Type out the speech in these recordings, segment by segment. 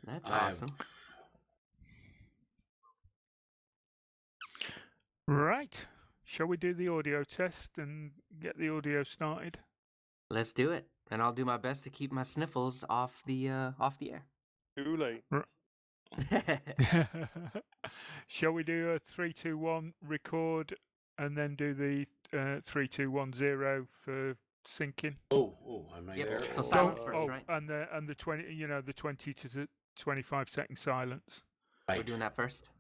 That's I'm- awesome. Right. Shall we do the audio test and get the audio started? Let's do it, and I'll do my best to keep my sniffles off the air. Too late. Shall we do a 3, 2, 1 record and then do the 3, 2, 1, 0 for syncing? Oh, am I Yep. there? So silence Don't- first, right? And the 20, the 20 to 25-second silence. We're Right. doing that first.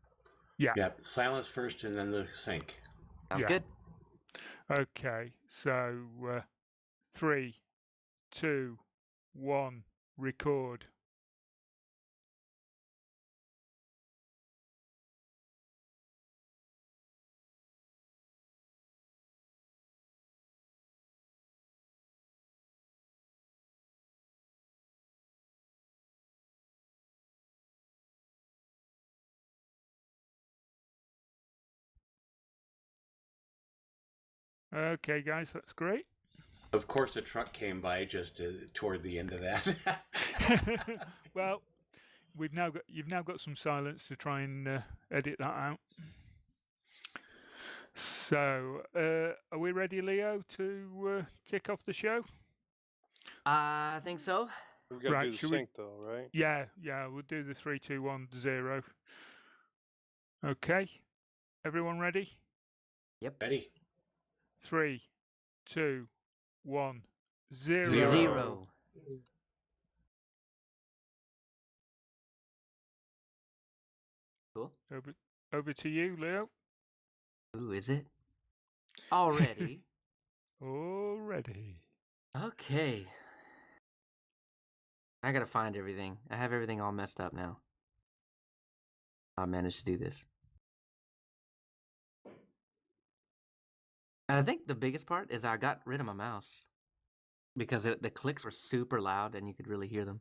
Yeah, silence first and then the sync. Sounds Yeah. good. Okay, so 3, 2, 1, record. Okay, guys, that's great. Of course, a truck came by just toward the end of that. Well, you've now got some silence to try and edit that out. So, are we ready, Leo, to kick off the show? I think so. We've got to Right, do the should we- sync, though, right? Yeah, we'll do the 3, 2, 1, 0. Okay, everyone ready? Ready? 3, 2, 1, 0. Zero. Cool. Over to you, Leo. Ooh, is it? Already? Already. Okay. I gotta find everything. I have everything all messed up now. I managed to do this. And I think the biggest part is I got rid of my mouse because the clicks were super loud and you could really hear them.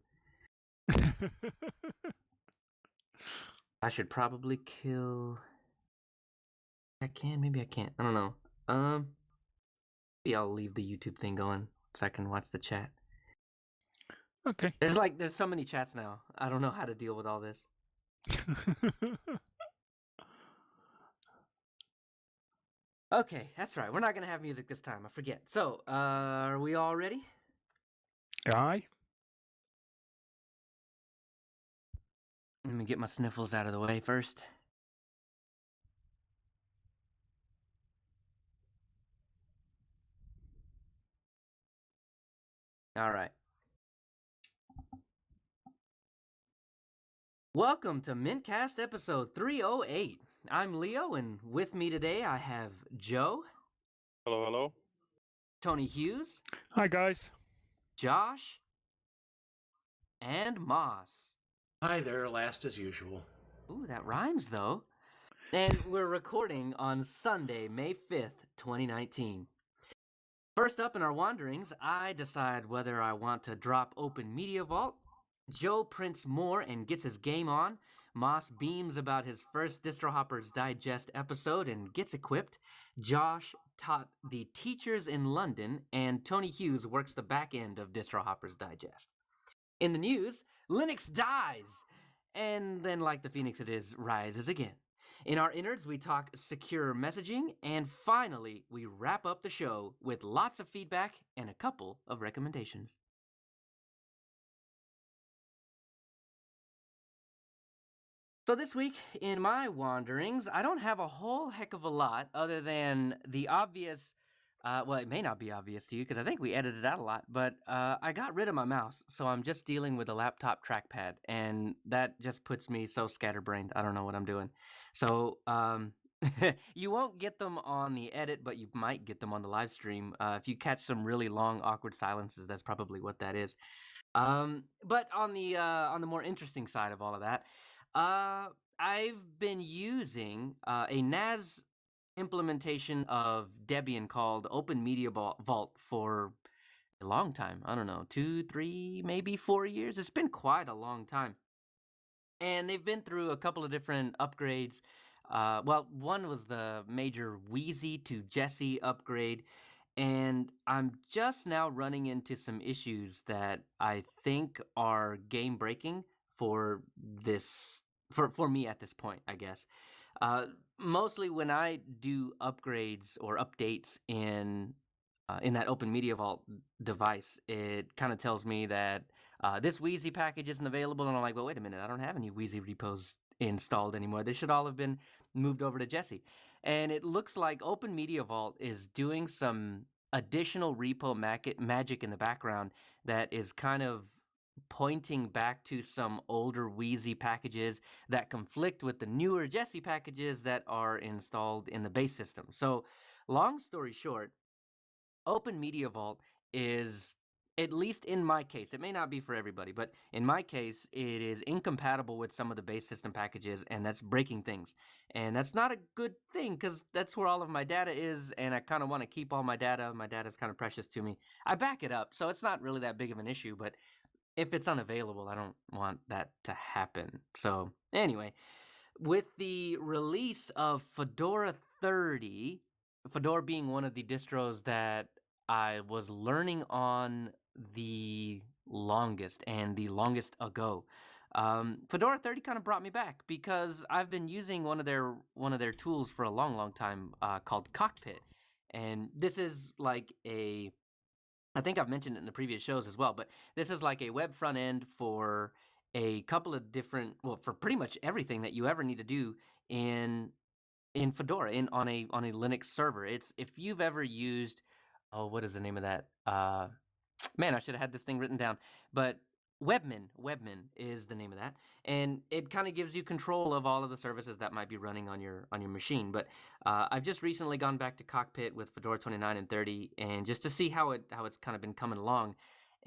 I should probably kill. I can, maybe I can't. I don't know. Maybe I'll leave the YouTube thing going so I can watch the chat. Okay. There's so many chats now. I don't know how to deal with all this. Okay, that's right. We're not gonna have music this time. I forget. So, are we all ready? Aye. Let me get my sniffles out of the way first. All right. Welcome to mintCast episode 308. I'm Leo, and with me today I have Joe, Hello, hello. Tony Hughes, Hi, guys. Josh, and Moss. Hi there, last as usual. Ooh, that rhymes though. And we're recording on Sunday, May 5th, 2019. First up in our wanderings, I decide whether I want to drop Open Media Vault. Joe prints more and gets his game on. Moss beams about his first Distro Hoppers Digest episode and gets equipped. Josh taught the teachers in London, and Tony Hughes works the back end of Distro Hoppers Digest. In the news, Linux dies, and then, like the phoenix it is, rises again. In our innards, we talk secure messaging, and finally, we wrap up the show with lots of feedback and a couple of recommendations. So this week, in my wanderings, I don't have a whole heck of a lot other than the obvious. Well, it may not be obvious to you because I think we edited out a lot, but I got rid of my mouse, so I'm just dealing with a laptop trackpad, and that just puts me so scatterbrained. I don't know what I'm doing. So you won't get them on the edit, but you might get them on the live stream. If you catch some really long, awkward silences, that's probably what that is. But on the more interesting side of all of that, I've been using a NAS implementation of Debian called Open Media Vault for a long time. I don't know, 2, 3, maybe 4 years. It's been quite a long time. And they've been through a couple of different upgrades. Well, one was the major Wheezy to Jesse upgrade. And I'm just now running into some issues that I think are game breaking for this for me at this point, I guess. Mostly when I do upgrades or updates in that Open Media Vault device, it kind of tells me that this Wheezy package isn't available, and I'm like, well, wait a minute, I don't have any Wheezy repos installed anymore. They should all have been moved over to Jesse. And it looks like Open Media Vault is doing some additional repo magic in the background that is kind of pointing back to some older Wheezy packages that conflict with the newer Jesse packages that are installed in the base system. So, long story short, Open Media Vault is, at least in my case, it may not be for everybody, but in my case, it is incompatible with some of the base system packages, and that's breaking things. And that's not a good thing because that's where all of my data is, and I kind of want to keep all my data. My data is kind of precious to me. I back it up, so it's not really that big of an issue, but if it's unavailable, I don't want that to happen. So, anyway, with the release of Fedora 30, Fedora being one of the distros that I was learning on the longest and the longest ago. Fedora 30 kind of brought me back because I've been using one of their tools for a long time called Cockpit, and this is like a, I think I've mentioned it in the previous shows as well, but this is like a web front end for a couple of different, well, for pretty much everything that you ever need to do in Fedora on a Linux server. It's, if you've ever used, oh, what is the name of that? Man, I should have had this thing written down. But Webmin is the name of that, and it kind of gives you control of all of the services that might be running on your machine. But I've just recently gone back to Cockpit with Fedora 29 and 30, and just to see how it's kind of been coming along,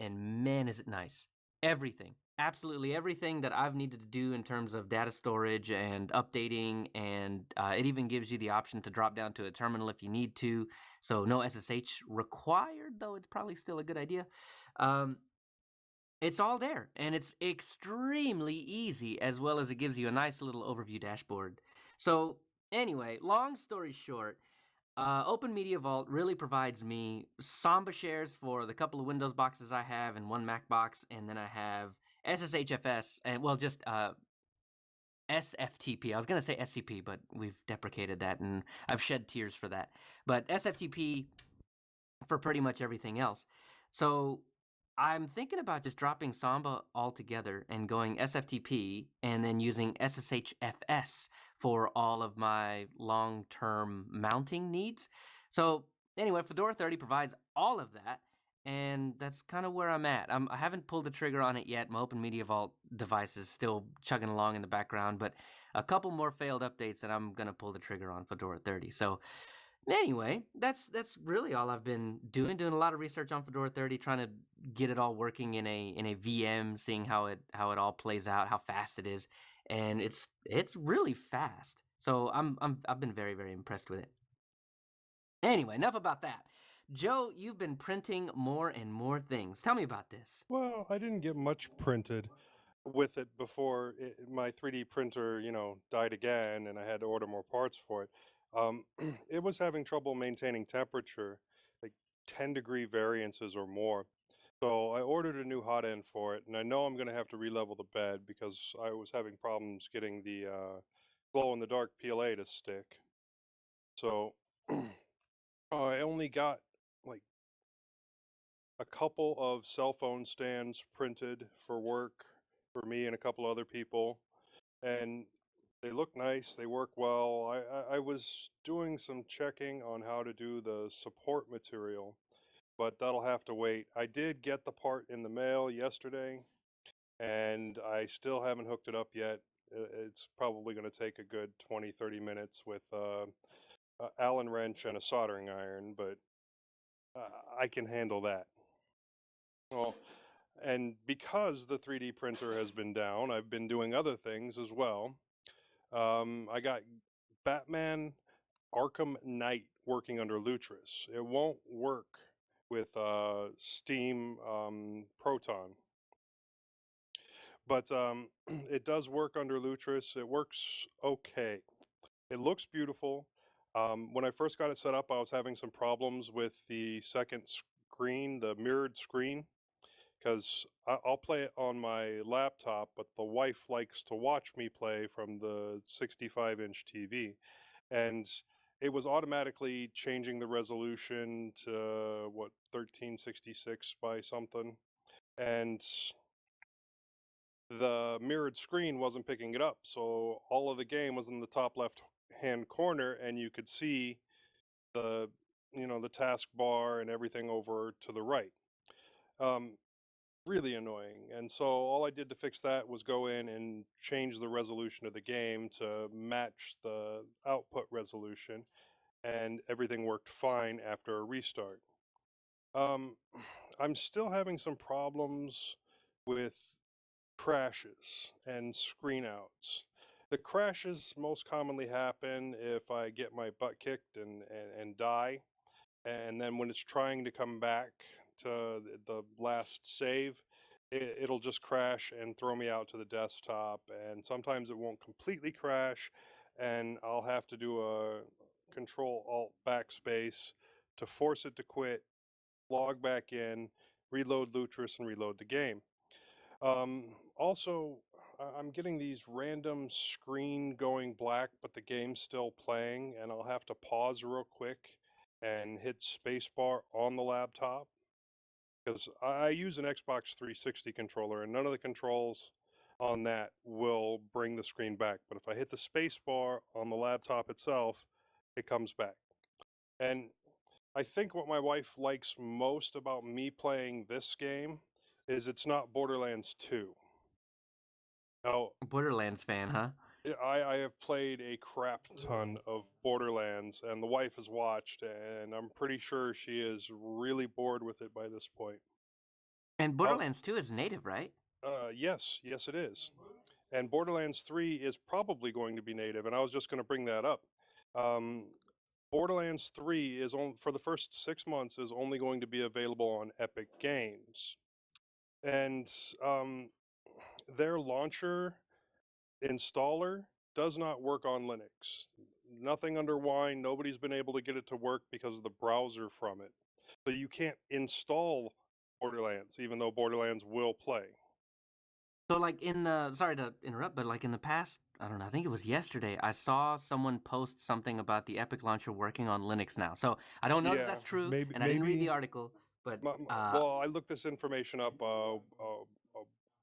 and man, is it nice! Everything, absolutely everything that I've needed to do in terms of data storage and updating, and it even gives you the option to drop down to a terminal if you need to. So no SSH required, though it's probably still a good idea. It's all there, and it's extremely easy, as well as it gives you a nice little overview dashboard. So anyway, long story short, Open Media Vault really provides me Samba shares for the couple of Windows boxes I have and one Mac box, and then I have SSHFS, and well, just SFTP. I was going to say SCP, but we've deprecated that, and I've shed tears for that. But SFTP for pretty much everything else. So I'm thinking about just dropping Samba altogether and going SFTP and then using SSHFS for all of my long-term mounting needs. So anyway, Fedora 30 provides all of that, and that's kind of where I'm at. I haven't pulled the trigger on it yet. My Open Media Vault device is still chugging along in the background, but a couple more failed updates and I'm going to pull the trigger on Fedora 30. So anyway, that's really all I've been doing a lot of research on Fedora 30, trying to get it all working in a VM, seeing how it all plays out, how fast it is, and it's really fast. So I've been very impressed with it. Anyway, enough about that. Joe, you've been printing more and more things. Tell me about this. Well, I didn't get much printed with it before my 3D printer, died again, and I had to order more parts for it. It was having trouble maintaining temperature, like 10-degree variances or more. So I ordered a new hot end for it, and I know I'm going to have to re-level the bed because I was having problems getting the glow-in-the-dark PLA to stick. So I only got like a couple of cell phone stands printed for work for me and a couple other people, and they look nice, they work well. I was doing some checking on how to do the support material, but that'll have to wait. I did get the part in the mail yesterday, and I still haven't hooked it up yet. It's probably going to take a good 20-30 minutes with a Allen wrench and a soldering iron, but I can handle that. Well, and because the 3D printer has been down, I've been doing other things as well. I got Batman Arkham Knight working under Lutris. It won't work with Steam Proton, but it does work under Lutris. It works okay. It looks beautiful. When I first got it set up, I was having some problems with the second screen, the mirrored screen, because I'll play it on my laptop, but the wife likes to watch me play from the 65-inch TV. And it was automatically changing the resolution to, what, 1366 by something. And the mirrored screen wasn't picking it up. So all of the game was in the top left hand corner, and you could see the the taskbar and everything over to the right. Um, really annoying. And so all I did to fix that was go in and change the resolution of the game to match the output resolution, and everything worked fine after a restart. Um, I'm still having some problems with crashes and screen outs. The crashes most commonly happen if I get my butt kicked and die, and then when it's trying to come back to the last save, it'll just crash and throw me out to the desktop. And sometimes it won't completely crash, and I'll have to do a Control Alt backspace to force it to quit, log back in, reload Lutris, and reload the game. Also, I'm getting these random screen going black, but the game's still playing, and I'll have to pause real quick and hit spacebar on the laptop, because I use an Xbox 360 controller, and none of the controls on that will bring the screen back. But if I hit the spacebar on the laptop itself, it comes back. And I think what my wife likes most about me playing this game is it's not Borderlands 2. Now, Borderlands fan, huh? I have played a crap ton of Borderlands, and the wife has watched, and I'm pretty sure she is really bored with it by this point. And Borderlands 2 is native, right? Yes, it is. And Borderlands 3 is probably going to be native, and I was just going to bring that up. Borderlands 3 is on for the first 6 months is only going to be available on Epic Games, and their launcher installer does not work on Linux. Nothing under Wine. Nobody's been able to get it to work because of the browser from it. So you can't install Borderlands, even though Borderlands will play. So, like, sorry to interrupt, but like in the past, I don't know, I think it was yesterday, I saw someone post something about the Epic Launcher working on Linux now. So, I don't know that Yeah, that's true, maybe and I didn't read the article, but well, I looked this information up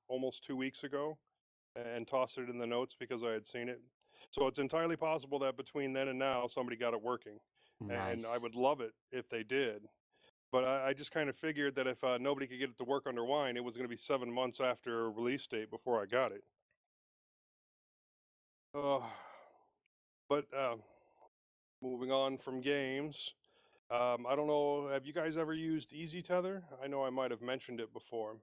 almost 2 weeks ago and tossed it in the notes because I had seen it. So it's entirely possible that between then and now, somebody got it working. And I nice. would love it if they did. But I just kind of figured that if nobody could get it to work under Wine, it was going to be 7 months after release date before I got it. But moving on from games, I don't know, have you guys ever used Easy Tether? I know I might have mentioned it before.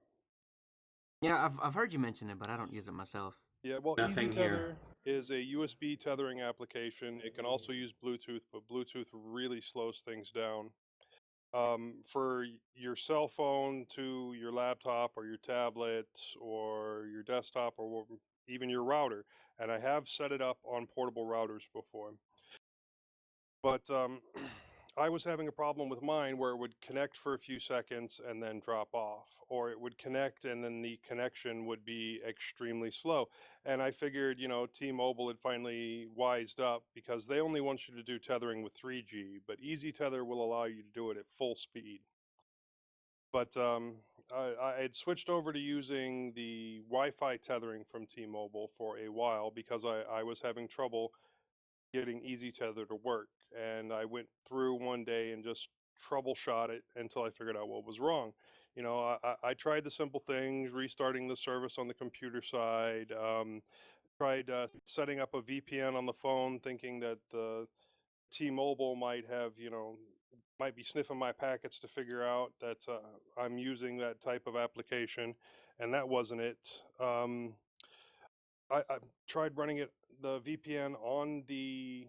Yeah, I've heard you mention it, but I don't use it myself. Yeah, well, Easy Nothing here. Tether is a USB tethering application. It can also use Bluetooth, but Bluetooth really slows things down. For your cell phone to your laptop or your tablet or your desktop or even your router, and I have set it up on portable routers before. But I was having a problem with mine where it would connect for a few seconds and then drop off, or it would connect and then the connection would be extremely slow. And I figured, T-Mobile had finally wised up because they only want you to do tethering with 3G, but Easy Tether will allow you to do it at full speed. But I had switched over to using the Wi-Fi tethering from T-Mobile for a while because I was having trouble getting Easy Tether to work. And I went through one day and just troubleshot it until I figured out what was wrong. I tried the simple things, restarting the service on the computer side, tried setting up a VPN on the phone, thinking that the T-Mobile might be sniffing my packets to figure out that I'm using that type of application, and that wasn't it. I tried running the VPN on the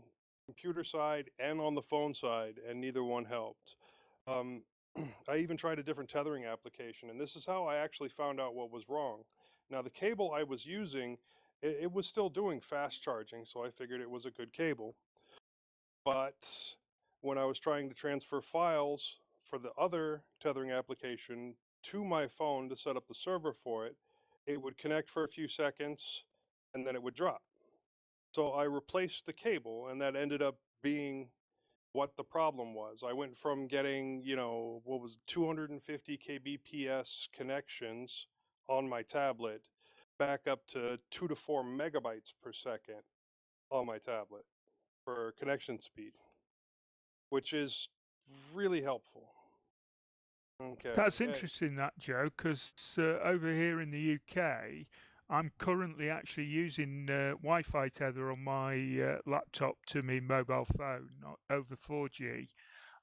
computer side and on the phone side, and neither one helped. Um, I even tried a different tethering application, and this is how I actually found out what was wrong. Now, the cable I was using, it was still doing fast charging, so I figured it was a good cable. But when I was trying to transfer files for the other tethering application to my phone to set up the server for it, it would connect for a few seconds and then it would drop. So I replaced the cable, and that ended up being what the problem was. I went from getting, 250 kbps connections on my tablet back up to 2 to 4 megabytes per second on my tablet for connection speed, which is really helpful. Okay. That's interesting, that, Joe, because over here in the UK, I'm currently actually using Wi-Fi tether on my laptop to my mobile phone over 4G,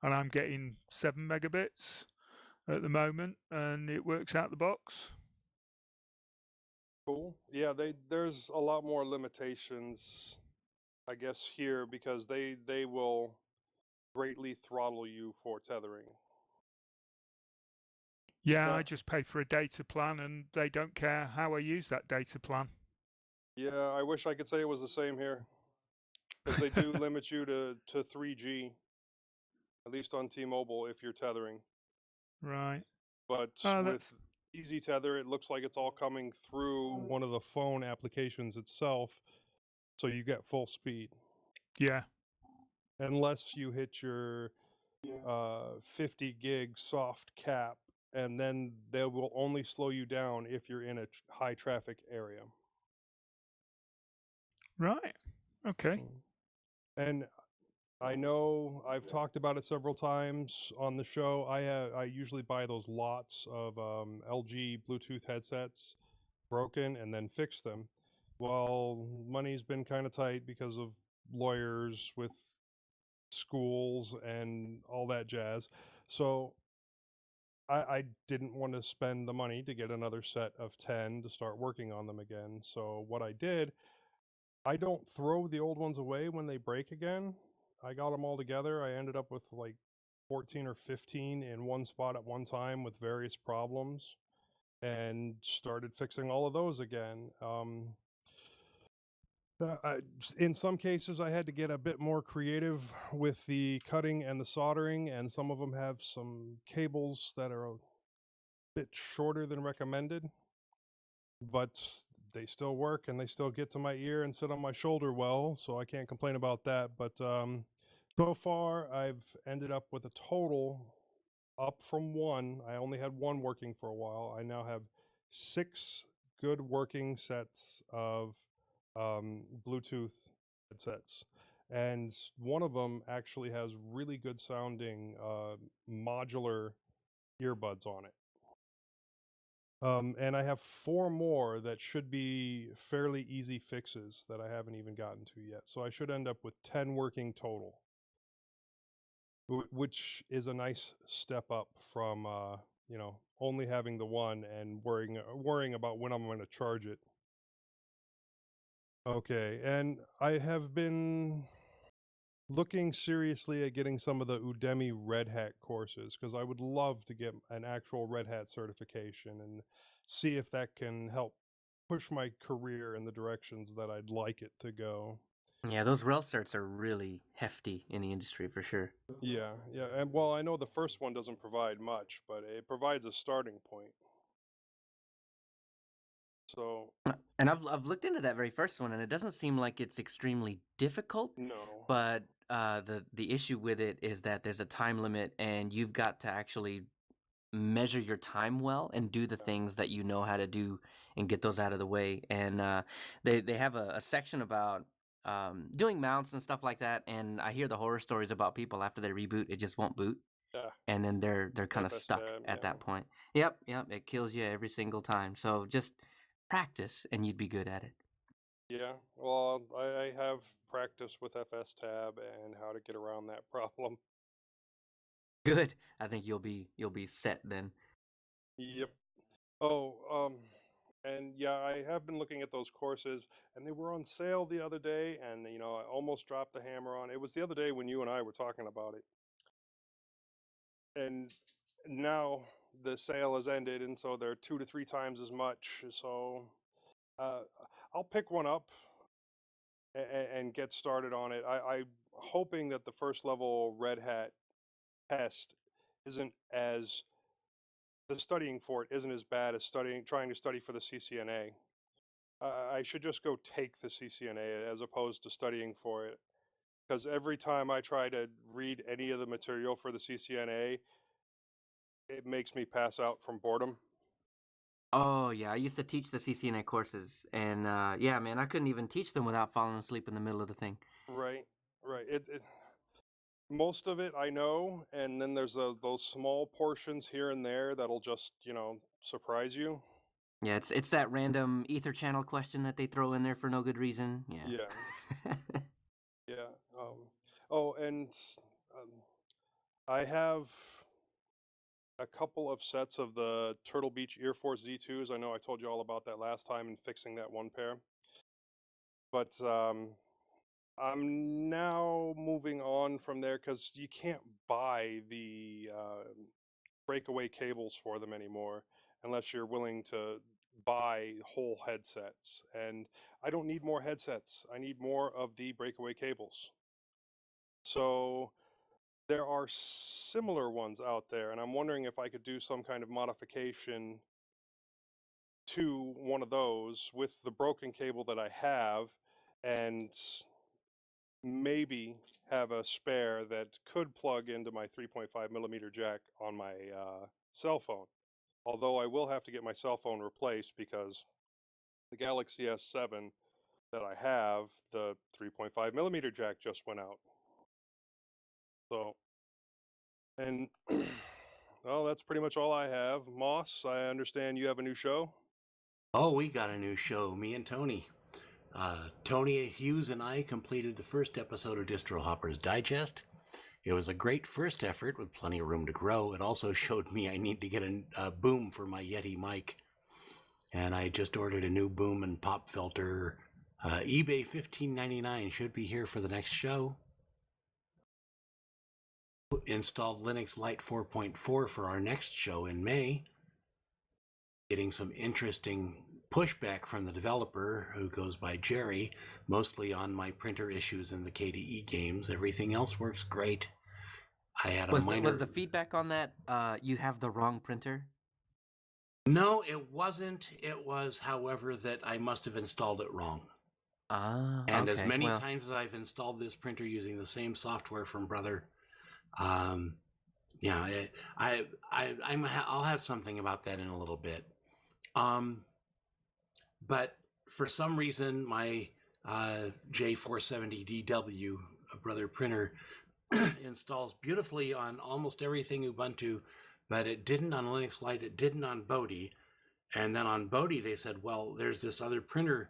and I'm getting 7 megabits at the moment, and it works out the box. Cool. Yeah, there's a lot more limitations, I guess, here because they will greatly throttle you for tethering. Yeah, I Now, just pay for a data plan, and they don't care how I use that data plan. yeah, I wish I could say it was the same here because they do limit you to 3G, at least on T-Mobile, if you're tethering. Right. But Oh, with that's Easy Tether, it looks like it's all coming through one of the phone applications itself, so you get full speed. yeah. Unless you hit your 50 gig soft cap, and then they will only slow you down if you're in a high traffic area. Right. Okay. And I know I've talked about it several times on the show. I usually buy those lots of LG Bluetooth headsets broken and then fix them. Well, money's been kind of tight because of lawyers with schools and all that jazz. So I didn't want to spend the money to get another set of 10 to start working on them again. So what I did, I don't throw the old ones away when they break again. I got them all together. I ended up with like 14 or 15 in one spot at one time with various problems and started fixing all of those again. In some cases, I had to get a bit more creative with the cutting and the soldering, and some of them have some cables that are a bit shorter than recommended, but they still work and they still get to my ear and sit on my shoulder well, so I can't complain about that. But so far, I've ended up with a total up from one. I only had one working for a while. I now have 6 good working sets of Bluetooth headsets. And one of them actually has really good sounding modular earbuds on it. And I have 4 more that should be fairly easy fixes that I haven't even gotten to yet. So I should end up with 10 working total, which is a nice step up from only having the one and worrying about when I'm going to charge it. Okay, and I have been looking seriously at getting some of the Udemy Red Hat courses because I would love to get an actual Red Hat certification and see if that can help push my career in the directions that I'd like it to go. Yeah, those REL certs are really hefty in the industry for sure. Yeah, and well, I know the first one doesn't provide much, but it provides a starting point. So, And I've looked into that very first one, and it doesn't seem like it's extremely difficult. no. But the issue with it is that there's a time limit, and you've got to actually measure your time well and do the Yeah. things that you know how to do and get those out of the way. And they have a section about doing mounts and stuff like that. And I hear the horror stories about people after they reboot, it just won't boot, Yeah, and then they're kind of FS stuck tab, at yeah. that point. Yep, it kills you every single time. So just practice, and you'd be good at it. Yeah, well, I have practice with FS tab and how to get around that problem. Good. I think you'll be set then. Yep. Oh, and yeah, I have been looking at those courses, and they were on sale the other day, and I almost dropped the hammer on. It was the other day when you and I were talking about it, and now the sale has ended, and so they're 2 to 3 times as much. So uh, I'll pick one up and get started on it. I'm hoping that the first level Red Hat test isn't as the studying for it isn't as bad as trying to study for the CCNA. I should just go take the CCNA as opposed to studying for it. Because every time I try to read any of the material for the CCNA, it makes me pass out from boredom. Oh yeah, I used to teach the CCNA courses, and yeah, man, I couldn't even teach them without falling asleep in the middle of the thing. Right, right. Most of it I know, and then there's those small portions here and there that'll just, surprise you. Yeah, it's that random ether channel question that they throw in there for no good reason. Yeah. Yeah, yeah. Oh, and um, I have a couple of sets of the Turtle Beach Ear Force Z2s. I know I told you all about that last time and fixing that one pair. But I'm now moving on from there because you can't buy the breakaway cables for them anymore unless you're willing to buy whole headsets. And I don't need more headsets. I need more of the breakaway cables. So there are similar ones out there, and I'm wondering if I could do some kind of modification to one of those with the broken cable that I have, and maybe have a spare that could plug into my 3.5 millimeter jack on my cell phone. Although I will have to get my cell phone replaced because the Galaxy S7 that I have, the 3.5 millimeter jack just went out. So, and well, that's pretty much all I have. Moss, I understand you have a new show. Oh, we got a new show, me and Tony. Tony Hughes and I completed the first episode of Distro Hopper's Digest. It was a great first effort with plenty of room to grow. It also showed me I need to get a boom for my Yeti mic. And I just ordered a new boom and pop filter. eBay $15.99 should be here for the next show. Installed Linux Lite 4.4 for our next show in May. Getting some interesting pushback from the developer, who goes by Jerry, mostly on my printer issues in the KDE games. Everything else works great. I had a Was the feedback on that you have the wrong printer? No, it wasn't. It was, however, that I must have installed it wrong. And okay. as many times as I've installed this printer using the same software from Brother, yeah, I'll have something about that in a little bit. But for some reason, my J470DW Brother printer installs beautifully on almost everything Ubuntu, but it didn't on Linux Lite, it didn't on Bodhi. And then on Bodhi, they said, well, there's this other printer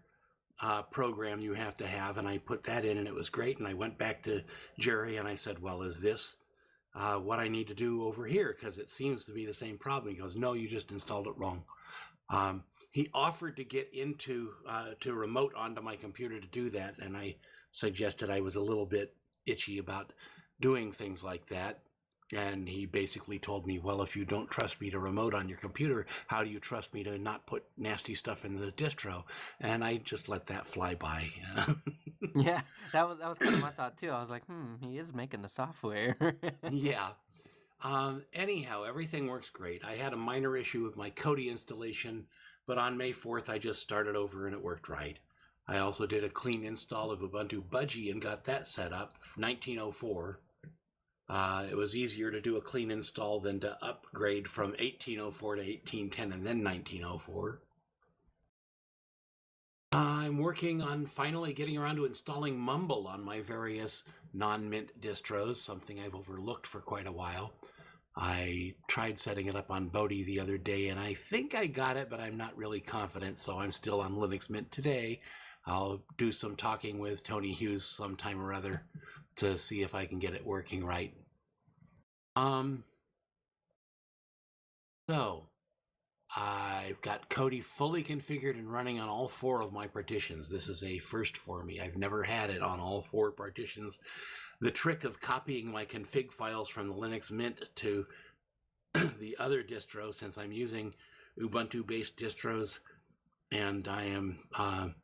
program you have to have, and I put that in, and it was great. And I went back to Jerry, and I said, well, is this what I need to do over here? Because it seems to be the same problem. He goes, no, you just installed it wrong. He offered to get into to remote onto my computer to do that, and I suggested I was a little bit itchy about doing things like that. And he basically told me, well, if you don't trust me to remote on your computer, how do you trust me to not put nasty stuff in the distro? And I just let that fly by. Yeah, that was kind of my thought too. I was like, he is making the software. Yeah. Anyhow, everything works great. I had a minor issue with my Kodi installation, but on May 4th, I just started over and it worked right. I also did a clean install of Ubuntu Budgie and got that set up, 1904. It was easier to do a clean install than to upgrade from 1804 to 1810 and then 1904. I'm working on finally getting around to installing Mumble on my various non-Mint distros, something I've overlooked for quite a while. I tried setting it up on Bodhi the other day, and I think I got it, but I'm not really confident, so I'm still on Linux Mint today. I'll do some talking with Tony Hughes sometime or other to see if I can get it working right. So I've got Kodi fully configured and running on all 4 of my partitions. This is a first for me. I've never had it on all 4 partitions. The trick of copying my config files from the Linux Mint to the other distro, since I'm using Ubuntu-based distros and I am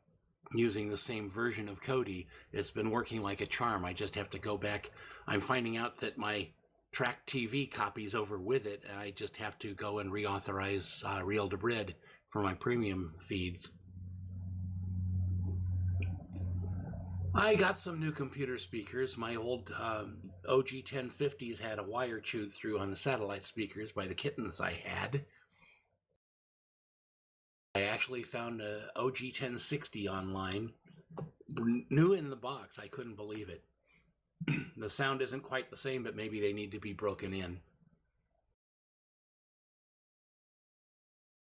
using the same version of Kodi, it's been working like a charm. I just have to go back. I'm finding out that my Track TV copies over with it, and I just have to go and reauthorize Reel to Brid for my premium feeds. I got some new computer speakers. My old OG 1050s had a wire chewed through on the satellite speakers by the kittens I had. I actually found a OG 1060 online, new in the box. I couldn't believe it. The sound isn't quite the same, but maybe they need to be broken in.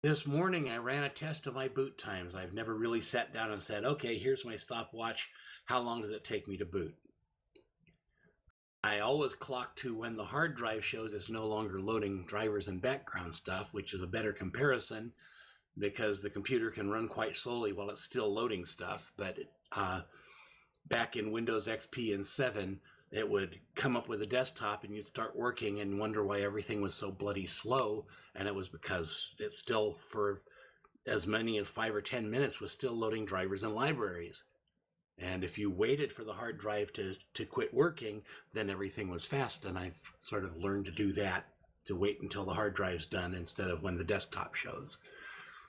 This morning, I ran a test of my boot times. I've never really sat down and said, okay, here's my stopwatch. How long does it take me to boot? I always clock to when the hard drive shows it's no longer loading drivers and background stuff, which is a better comparison because the computer can run quite slowly while it's still loading stuff. But back in Windows XP and 7, it would come up with a desktop and you'd start working and wonder why everything was so bloody slow. And it was because it still, for as many as 5 or 10 minutes, was still loading drivers and libraries. And if you waited for the hard drive to quit working, then everything was fast. And I've sort of learned to do that, to wait until the hard drive's done instead of when the desktop shows.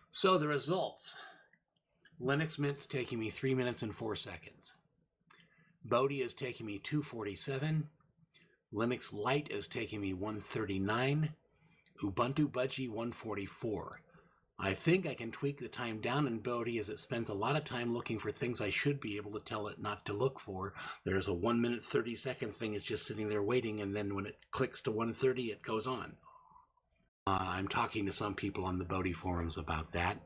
So the results. Linux Mint's taking me 3 minutes and 4 seconds. Bodhi is taking me 2:47. Linux Lite is taking me 1:39. Ubuntu Budgie 1:44. I think I can tweak the time down in Bodhi as it spends a lot of time looking for things I should be able to tell it not to look for. There's a 1 minute 30 second thing. It's just sitting there waiting, and then when it clicks to 1:30, it goes on. I'm talking to some people on the Bodhi forums about that.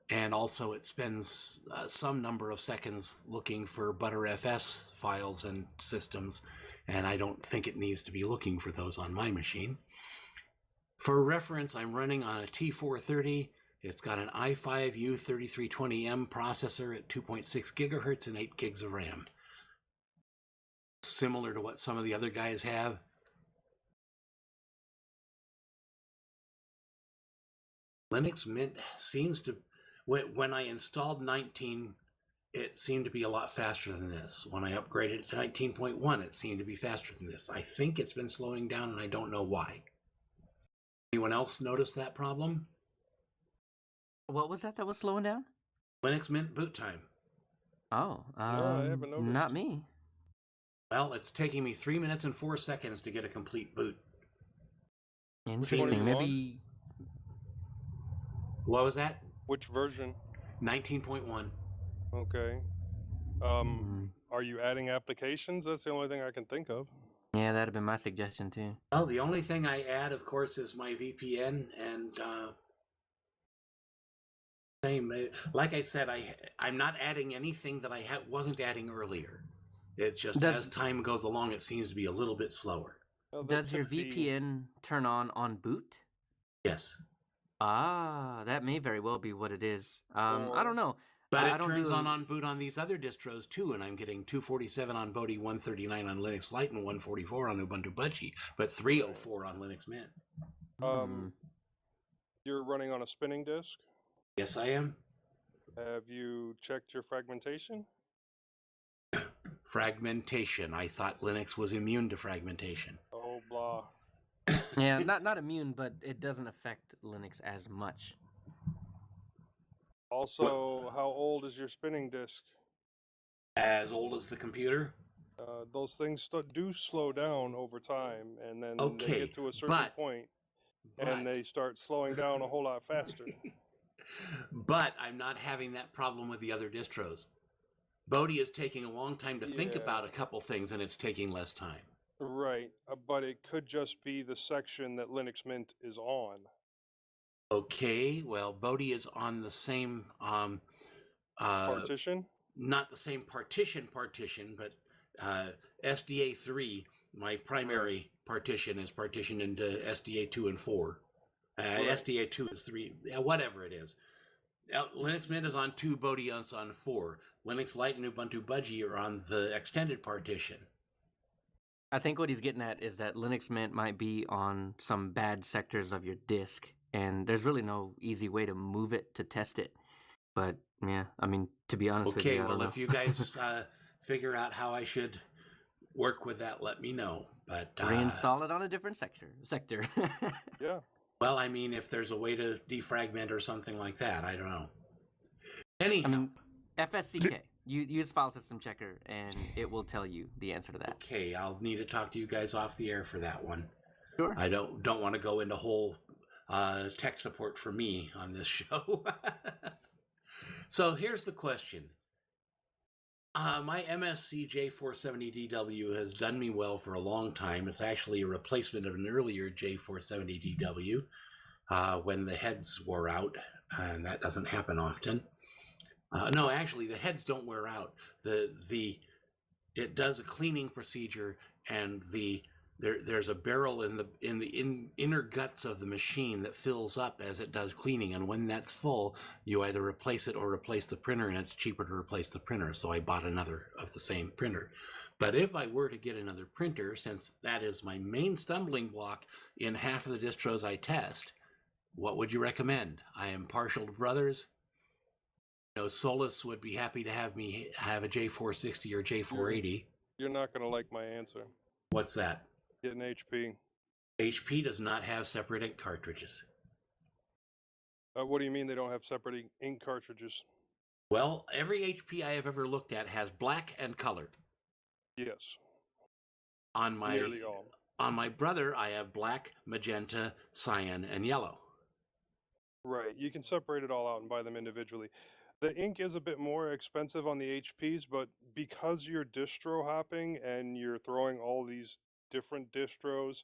And also it spends some number of seconds looking for ButterFS files and systems, and I don't think it needs to be looking for those on my machine. For reference, I'm running on a T430. It's got an i5 U3320M processor at 2.6 gigahertz and 8 gigs of RAM. Similar to what some of the other guys have. Linux Mint seems to, when I installed 19, it seemed to be a lot faster than this. When I upgraded it to 19.1, it seemed to be faster than this. I think it's been slowing down, and I don't know why. Anyone else notice that problem? What was that was slowing down? Linux Mint boot time. Oh, I haven't noticed. not me. Well, it's taking me 3 minutes and 4 seconds to get a complete boot. Interesting. 21? Maybe. What was that? Which version? 19.1. Okay. Are you adding applications? That's the only thing I can think of. Yeah, that'd have been my suggestion too. Well, the only thing I add, of course, is my VPN, and same. Like I said, I'm not adding anything that I wasn't adding earlier. It just, as time goes along, it seems to be a little bit slower. Well, that Does your could be- VPN turn on boot? Yes. Ah, that may very well be what it is. I don't know. But I it don't turns do- on boot on these other distros too, and I'm getting 247 on Bodhi, 139 on Linux Lite, and 144 on Ubuntu Budgie, but 304 on Linux Mint. You're running on a spinning disk. Yes, I am. Have you checked your fragmentation? Fragmentation. I thought Linux was immune to fragmentation. Oh, blah. Yeah, not immune, but it doesn't affect Linux as much. Also, how old is your spinning disk? As old as the computer? Those things do slow down over time, and then they Okay, get to a certain point, and they start slowing down a whole lot faster. But I'm not having that problem with the other distros. Bodhi is taking a long time to think about a couple things, and it's taking less time. Right, but it could just be the section that Linux Mint is on. Okay, well, Bodhi is on the same Partition? Not the same partition, but SDA3, my primary partition, is partitioned into SDA2 and 4. SDA2 is 3, whatever it is. Linux Mint is on 2, Bodhi is on 4. Linux Lite and Ubuntu Budgie are on the extended partition. I think what he's getting at is that Linux Mint might be on some bad sectors of your disk, and there's really no easy way to move it to test it. But yeah, I mean, to be honest with you, Okay, I don't well, know. if you guys figure out how I should work with that, let me know. But Reinstall it on a different sector. Yeah. well, I mean, if there's a way to defragment or something like that, I don't know. Anyhow. I mean, FSCK. You use file system checker, and it will tell you the answer to that. Okay, I'll need to talk to you guys off the air for that one. Sure. I don't want to go into whole tech support for me on this show. So here's the question. My MSC J470DW has done me well for a long time. It's actually a replacement of an earlier J470DW when the heads wore out, and that doesn't happen often. No, actually, the heads don't wear out. It does a cleaning procedure, and there's a barrel in the inner guts of the machine that fills up as it does cleaning, and when that's full, you either replace it or replace the printer, and it's cheaper to replace the printer. So I bought another of the same printer. But if I were to get another printer, since that is my main stumbling block in half of the distros I test, what would you recommend? I am partial to Brothers. Solus would be happy to have me have a J460 or J480. You're not going to like my answer. What's that? Get an HP. HP does not have separate ink cartridges. What do you mean they don't have separate ink cartridges? Well, every HP I have ever looked at has black and color. Yes. Nearly all. On my Brother, I have black, magenta, cyan, and yellow. Right. You can separate it all out and buy them individually. The ink is a bit more expensive on the HPs, but because you're distro hopping and you're throwing all these different distros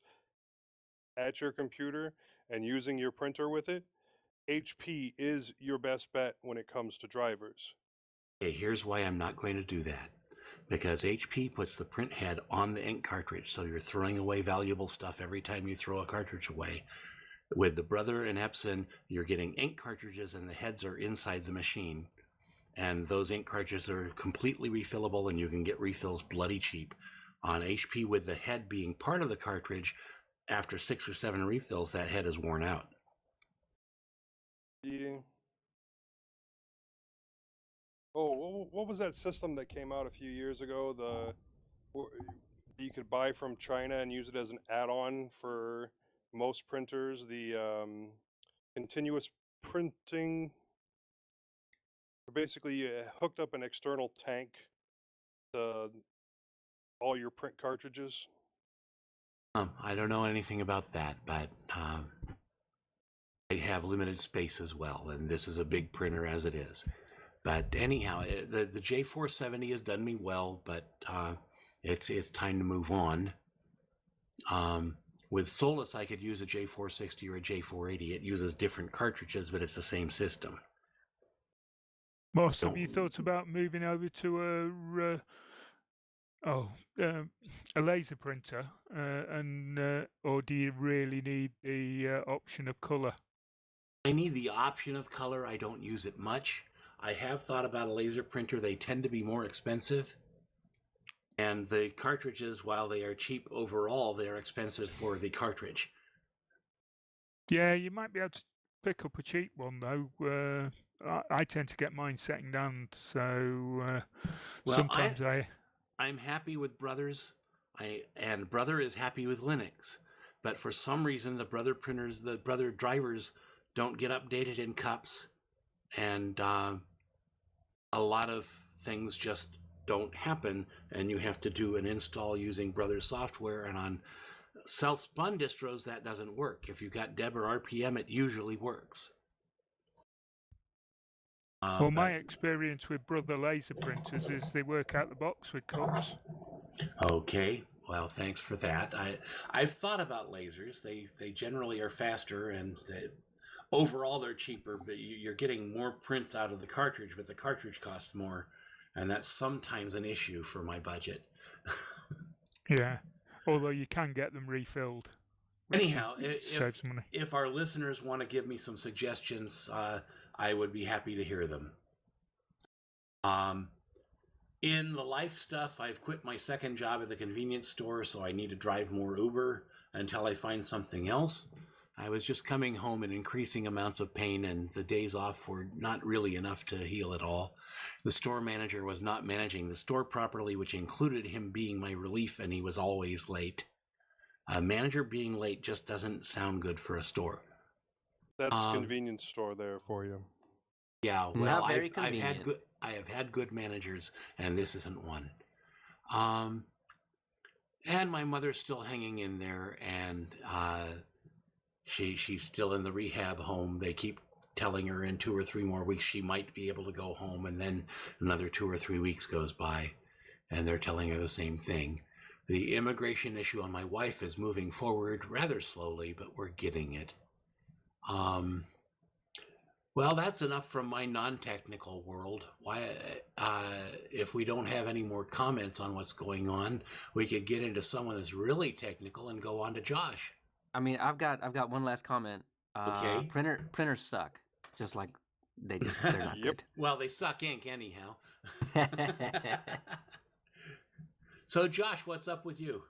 at your computer and using your printer with it, HP is your best bet when it comes to drivers. Okay, here's why I'm not going to do that. Because HP puts the print head on the ink cartridge, so you're throwing away valuable stuff every time you throw a cartridge away. With the Brother and Epson, you're getting ink cartridges and the heads are inside the machine. And those ink cartridges are completely refillable, and you can get refills bloody cheap. On HP, with the head being part of the cartridge, after 6 or 7 refills, that head is worn out. Yeah. Oh, what was that system that came out a few years ago? You could buy from China and use it as an add-on for most printers, the continuous printing. Basically, you hooked up an external tank to all your print cartridges. I don't know anything about that, but I have limited space as well, and this is a big printer as it is. But anyhow, the J470 has done me well, but it's time to move on. With Solus, I could use a J460 or a J480. It uses different cartridges, but it's the same system. Moss, have you thought about moving over to a laser printer, or do you really need the option of color? I need the option of color. I don't use it much. I have thought about a laser printer. They tend to be more expensive. And the cartridges, while they are cheap overall, they are expensive for the cartridge. Yeah, you might be able to pick up a cheap one, though. I tend to get mine second hand, so sometimes I'm happy with Brothers, and Brother is happy with Linux. But for some reason, the Brother printers, the Brother drivers don't get updated in cups, and a lot of things just don't happen, and you have to do an install using Brother software, and on self-spun distros, that doesn't work. If you've got Deb or RPM, it usually works. Well, my experience with Brother laser printers is they work out the box with cups. Okay, well, thanks for that. I've thought about lasers. They generally are faster, and overall they're cheaper, but you're getting more prints out of the cartridge, but the cartridge costs more, and that's sometimes an issue for my budget. Yeah, although you can get them refilled. Anyhow, saves money. If our listeners want to give me some suggestions, I would be happy to hear them. In the life stuff, I've quit my second job at the convenience store, so I need to drive more Uber until I find something else. I was just coming home in increasing amounts of pain, and the days off were not really enough to heal at all. The store manager was not managing the store properly, which included him being my relief, and he was always late. A manager being late just doesn't sound good for a store. That's convenience store there for you. Yeah, well, Not very I convenient. have had good managers, and this isn't one. And my mother's still hanging in there, and she's still in the rehab home. They keep telling her in 2 or 3 more weeks she might be able to go home, and then another 2 or 3 weeks goes by, and they're telling her the same thing. The immigration issue on my wife is moving forward rather slowly, but we're getting it. Well, that's enough from my non-technical world. If we don't have any more comments on what's going on, we could get into someone that's really technical and go on to Josh. I mean, I've got one last comment. Okay. Printers suck. Just like they're not Yep. Well, they suck ink anyhow. good. So, Josh, what's up with you?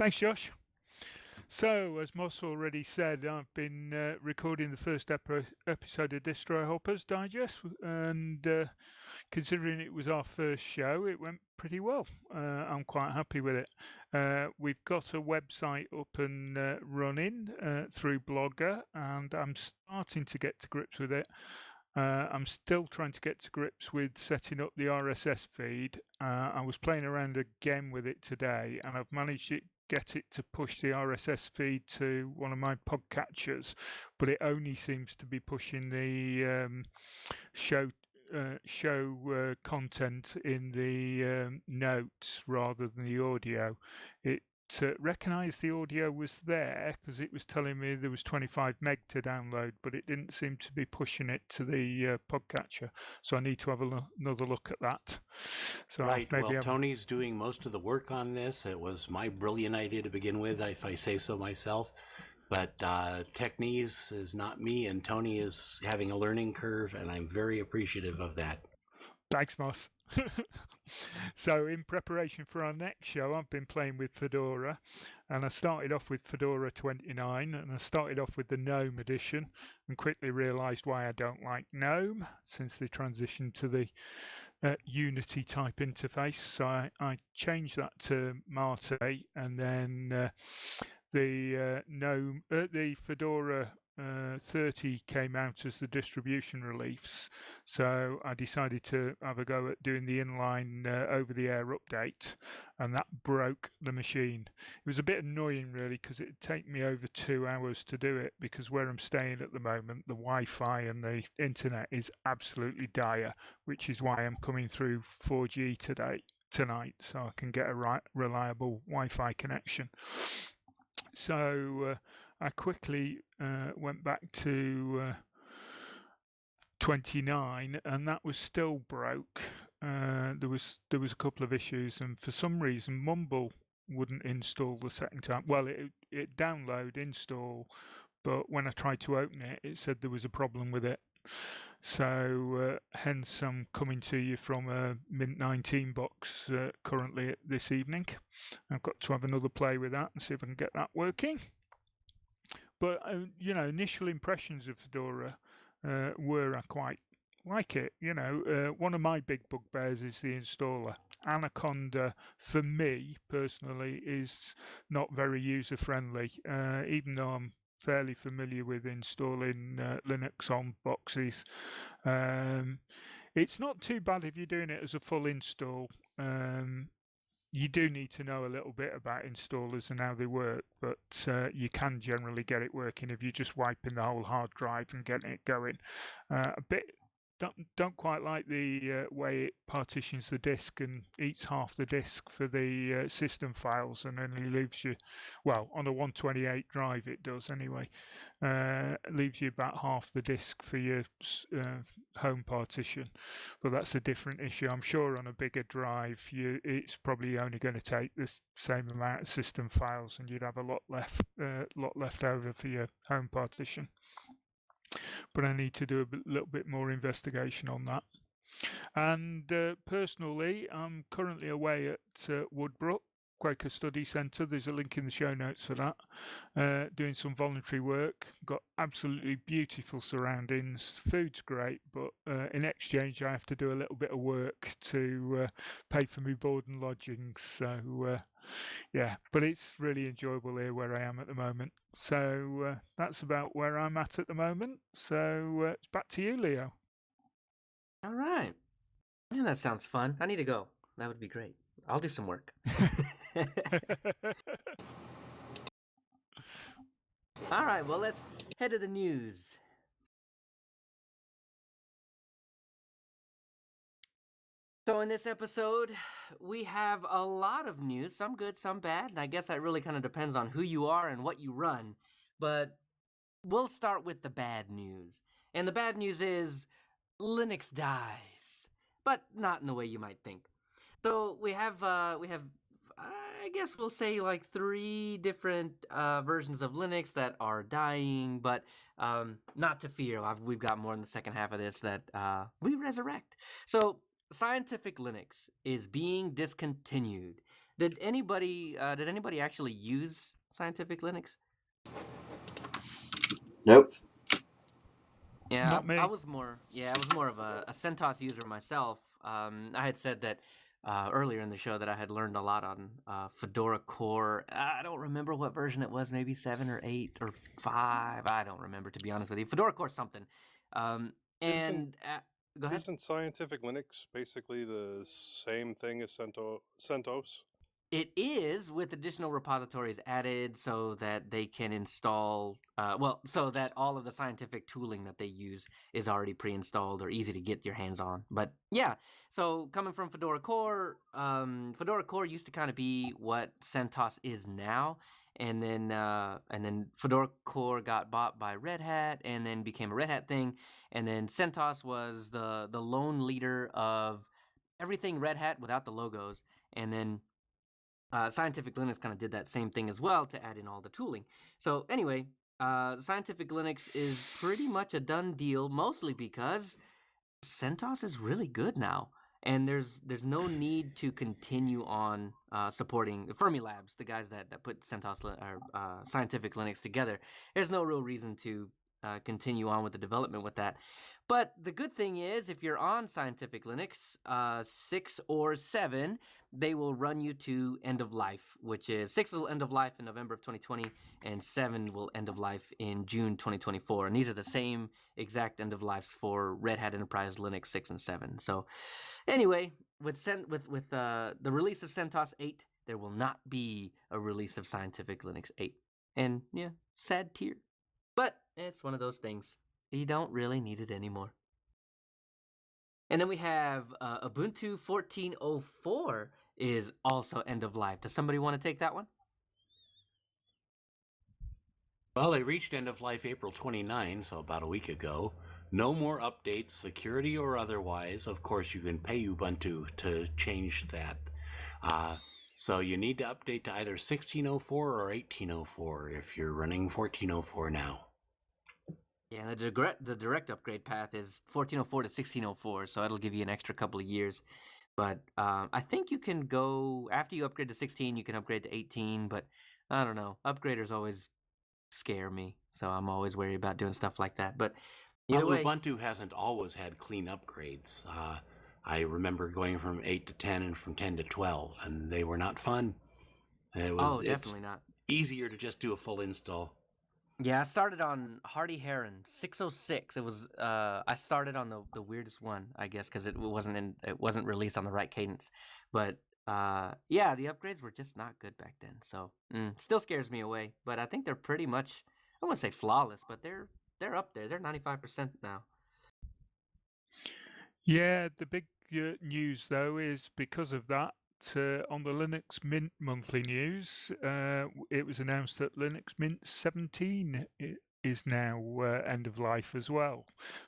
Thanks, Josh. So, as Moss already said, I've been recording the first episode of Distro Hoppers Digest, and considering it was our first show, it went pretty well. I'm quite happy with it. We've got a website up and running through Blogger, and I'm starting to get to grips with it. I'm still trying to get to grips with setting up the RSS feed. I was playing around again with it today, and I've managed to get it to push the RSS feed to one of my podcatchers, but it only seems to be pushing the show content in the notes rather than the audio. It recognised the audio was there because it was telling me there was 25 meg to download, but it didn't seem to be pushing it to the podcatcher. So I need to have another look at that. So right. Well, Tony's doing most of the work on this. It was my brilliant idea to begin with, if I say so myself. But Technies is not me, and Tony is having a learning curve, and I'm very appreciative of that. Thanks, Moss. So in preparation for our next show, I've been playing with Fedora, and I started off with Fedora 29, and I started off with the GNOME edition, and quickly realised why I don't like GNOME since they transitioned to the Unity type interface. So I changed that to Mate, and then the Fedora 30 came out as the distribution release, so I decided to have a go at doing the inline over-the-air update, and that broke the machine. It was a bit annoying, really, because it'd take me over 2 hours to do it, because where I'm staying at the moment, the Wi-Fi and the internet is absolutely dire, which is why I'm coming through 4G tonight, so I can get a reliable Wi-Fi connection. So I quickly went back to 29, and that was still broke. There was a couple of issues, and for some reason Mumble wouldn't install the second time. Well, it download, install, but when I tried to open it, it said there was a problem with it. So hence I'm coming to you from a Mint 19 box currently this evening. I've got to have another play with that and see if I can get that working. But initial impressions of Fedora were I quite like it. One of my big bugbears is the installer. Anaconda, for me personally, is not very user friendly, even though I'm fairly familiar with installing Linux on boxes. It's not too bad if you're doing it as a full install. You do need to know a little bit about installers and how they work, but you can generally get it working if you're just wiping the whole hard drive and getting it going. Don't quite like the way it partitions the disk and eats half the disk for the system files, and only leaves you, well, on a 128 drive it does anyway, leaves you about half the disk for your home partition. But that's a different issue. I'm sure on a bigger drive, it's probably only going to take the same amount of system files, and you'd have a lot left over for your home partition. But I need to do a little bit more investigation on that. And personally, I'm currently away at Woodbrook Quaker Study Centre. There's a link in the show notes for that. Doing some voluntary work. Got absolutely beautiful surroundings. Food's great, but in exchange, I have to do a little bit of work to pay for my board and lodgings. So yeah, but it's really enjoyable here where I am at the moment. So that's about where I'm at the moment. So it's back to you, Leo. All right. Yeah, that sounds fun. I need to go. That would be great. I'll do some work. All right, well, let's head to the news. So in this episode, we have a lot of news, some good, some bad, and I guess that really kind of depends on who you are and what you run. But we'll start with the bad news. And the bad news is Linux dies, but not in the way you might think. So we have I guess we'll say like 3 different versions of Linux that are dying, but not to fear. We've got more in the second half of this that we resurrect. So Scientific Linux is being discontinued. Did anybody actually use Scientific Linux? Nope. Yeah, Not me. I was more of a CentOS user myself. I had said that earlier in the show that I had learned a lot on Fedora Core. I don't remember what version it was, maybe 7 or 8 or 5. I don't remember, to be honest with you. Fedora Core something. Isn't Go ahead. isn't Scientific Linux basically the same thing as CentOS? It is, with additional repositories added so that they can install, so that all of the scientific tooling that they use is already pre-installed or easy to get your hands on. But yeah, so coming from Fedora Core used to kind of be what CentOS is now. And then Fedora Core got bought by Red Hat and then became a Red Hat thing. And then CentOS was the lone leader of everything Red Hat without the logos. And then Scientific Linux kind of did that same thing as well to add in all the tooling. So anyway, Scientific Linux is pretty much a done deal, mostly because CentOS is really good now, and there's no need to continue on supporting Fermilabs, the guys that put CentOS or Scientific Linux together. There's no real reason to continue on with the development with that. But the good thing is, if you're on Scientific Linux 6 or 7, they will run you to end of life, which is 6 will end of life in November of 2020, and 7 will end of life in June 2024. And these are the same exact end of lives for Red Hat Enterprise Linux 6 and 7. So anyway, with the release of CentOS 8, there will not be a release of Scientific Linux 8. And yeah, sad tear. But it's one of those things. You don't really need it anymore. And then we have Ubuntu 14.04 is also end of life. Does somebody want to take that one? Well, they reached end of life April 29, so about a week ago. No more updates, security or otherwise. Of course, you can pay Ubuntu to change that. So you need to update to either 16.04 or 18.04 if you're running 14.04 now. Yeah, the direct upgrade path is 14.04 to 16.04, so it'll give you an extra couple of years. But I think you can go, after you upgrade to 16, you can upgrade to 18, but I don't know. Upgraders always scare me, so I'm always worried about doing stuff like that. But either way, Ubuntu hasn't always had clean upgrades. I remember going from 8 to 10 and from 10 to 12, and they were not fun. definitely not. Easier to just do a full install. Yeah, I started on Hardy Heron 606. It was I started on the weirdest one, I guess, because it wasn't released on the right cadence. But yeah, the upgrades were just not good back then. So still scares me away. But I think they're pretty much, I wouldn't say flawless, but they're up there. They're 95% now. Yeah, the big news though is because of that. On the Linux Mint monthly news, it was announced that Linux Mint 17 is now end of life as well,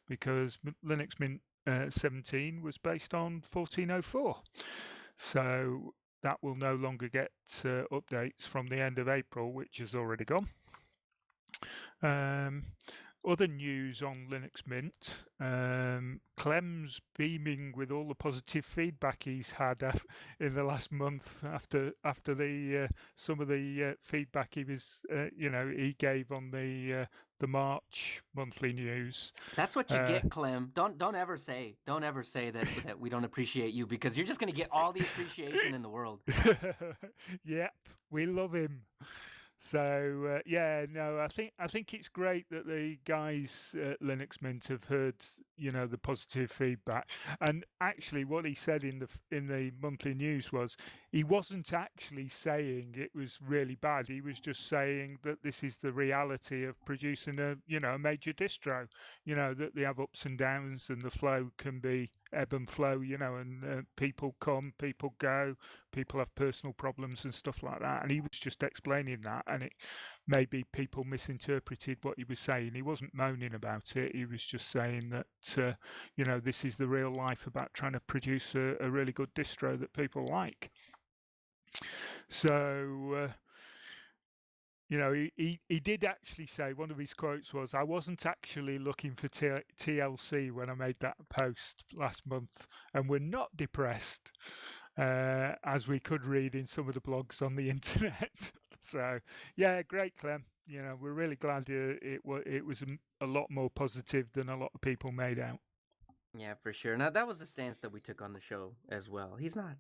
because Linux Mint 17 was based on 14.04. So that will no longer get updates from the end of April, which has already gone. Other news on Linux Mint, Clem's beaming with all the positive feedback he's had in the last month after the some of the feedback he was he gave on the March monthly news. That's what you get, Clem. Don't ever say that we don't appreciate you, because you're just going to get all the appreciation in the world. Yep, we love him. So I think it's great that the guys at Linux Mint have heard the positive feedback. And actually, what he said in the monthly news was he wasn't actually saying it was really bad. He was just saying that this is the reality of producing a major distro. That they have ups and downs, and the flow can be ebb and flow. And people come, people go, people have personal problems and stuff like that. And he was just explaining that, and it maybe people misinterpreted what he was saying. He wasn't moaning about it. He was just saying that this is the real life about trying to produce a really good distro that people like. So he did actually say, one of his quotes was, "I wasn't actually looking for TLC when I made that post last month, and we're not depressed." as we could read in some of the blogs on the internet. So, yeah, great, Clem. We're really glad it was a lot more positive than a lot of people made out. Yeah, for sure. Now that was the stance that we took on the show as well. He's not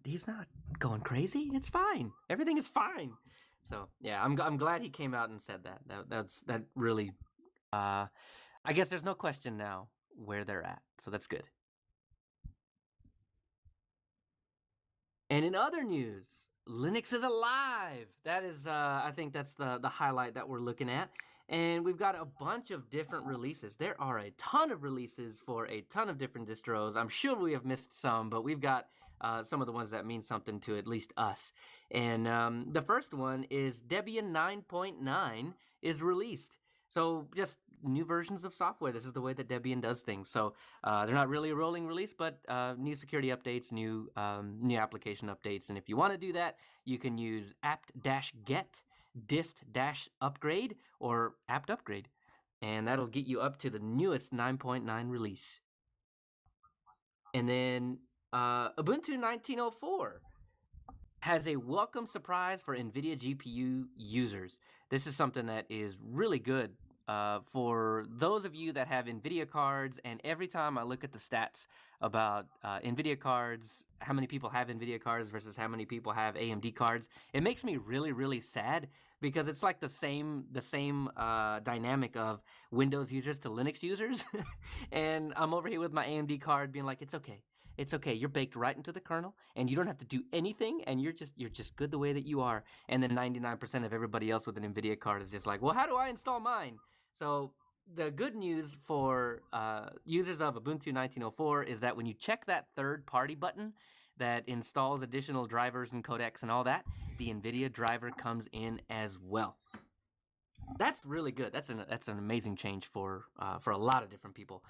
going crazy. It's fine. Everything is fine. So yeah, I'm glad he came out and said that. That really. I guess there's no question now where they're at. So that's good. And in other news, Linux is alive. That is, I think that's the highlight that we're looking at. And we've got a bunch of different releases. There are a ton of releases for a ton of different distros. I'm sure we have missed some, but we've got some of the ones that mean something to at least us. And the first one is Debian 9.9 is released. So just new versions of software. This is the way that Debian does things. So they're not really a rolling release, but new security updates, new application updates. And if you want to do that, you can use apt-get dist-upgrade or apt-upgrade. And that'll get you up to the newest 9.9 release. And then Ubuntu 19.04 has a welcome surprise for NVIDIA GPU users. This is something that is really good for those of you that have NVIDIA cards. And every time I look at the stats about NVIDIA cards, how many people have NVIDIA cards versus how many people have AMD cards, it makes me really, really sad, because it's like the same dynamic of Windows users to Linux users. And I'm over here with my AMD card being like, it's okay. It's okay. You're baked right into the kernel, and you don't have to do anything, and you're just good the way that you are. And then 99% of everybody else with an NVIDIA card is just like, well, how do I install mine? So the good news for users of Ubuntu 19.04 is that when you check that third-party button that installs additional drivers and codecs and all that, the NVIDIA driver comes in as well. That's really good. That's an amazing change for a lot of different people.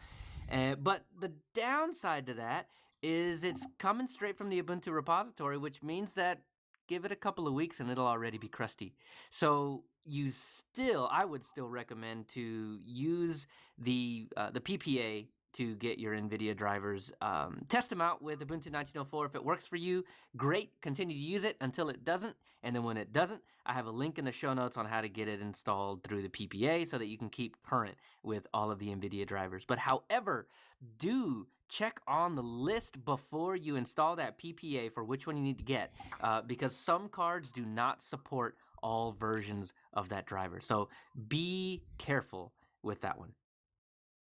But the downside to that is it's coming straight from the Ubuntu repository, which means that give it a couple of weeks and it'll already be crusty. So I would still recommend to use the PPA to get your NVIDIA drivers. Test them out with Ubuntu 19.04. If it works for you, great. Continue to use it until it doesn't. And then when it doesn't, I have a link in the show notes on how to get it installed through the PPA so that you can keep current with all of the NVIDIA drivers. But however, do check on the list before you install that PPA for which one you need to get, because some cards do not support all versions of that driver. So be careful with that one.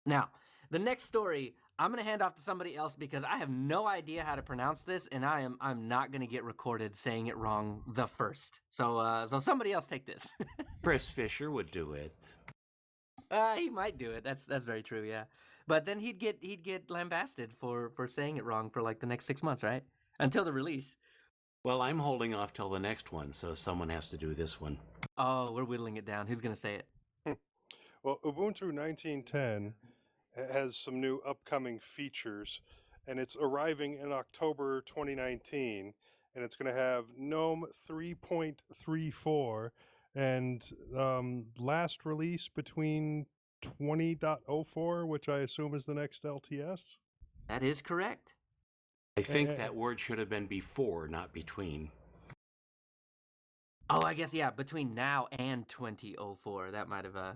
Now, the next story, I'm going to hand off to somebody else because I have no idea how to pronounce this, and I'm not going to get recorded saying it wrong the first. So somebody else take this. Chris Fisher would do it. He might do it. That's very true, yeah. But then he'd get lambasted for saying it wrong for like the next 6 months, right? Until the release. Well, I'm holding off till the next one, so someone has to do this one. Oh, we're whittling it down. Who's going to say it? Well, Ubuntu 19.10 has some new upcoming features, and it's arriving in October 2019, and it's going to have GNOME 3.34 and last release between 20.04, which I assume is the next LTS. That is correct. I think that word should have been before, not between. Oh, I guess, yeah, between now and 2004. That might have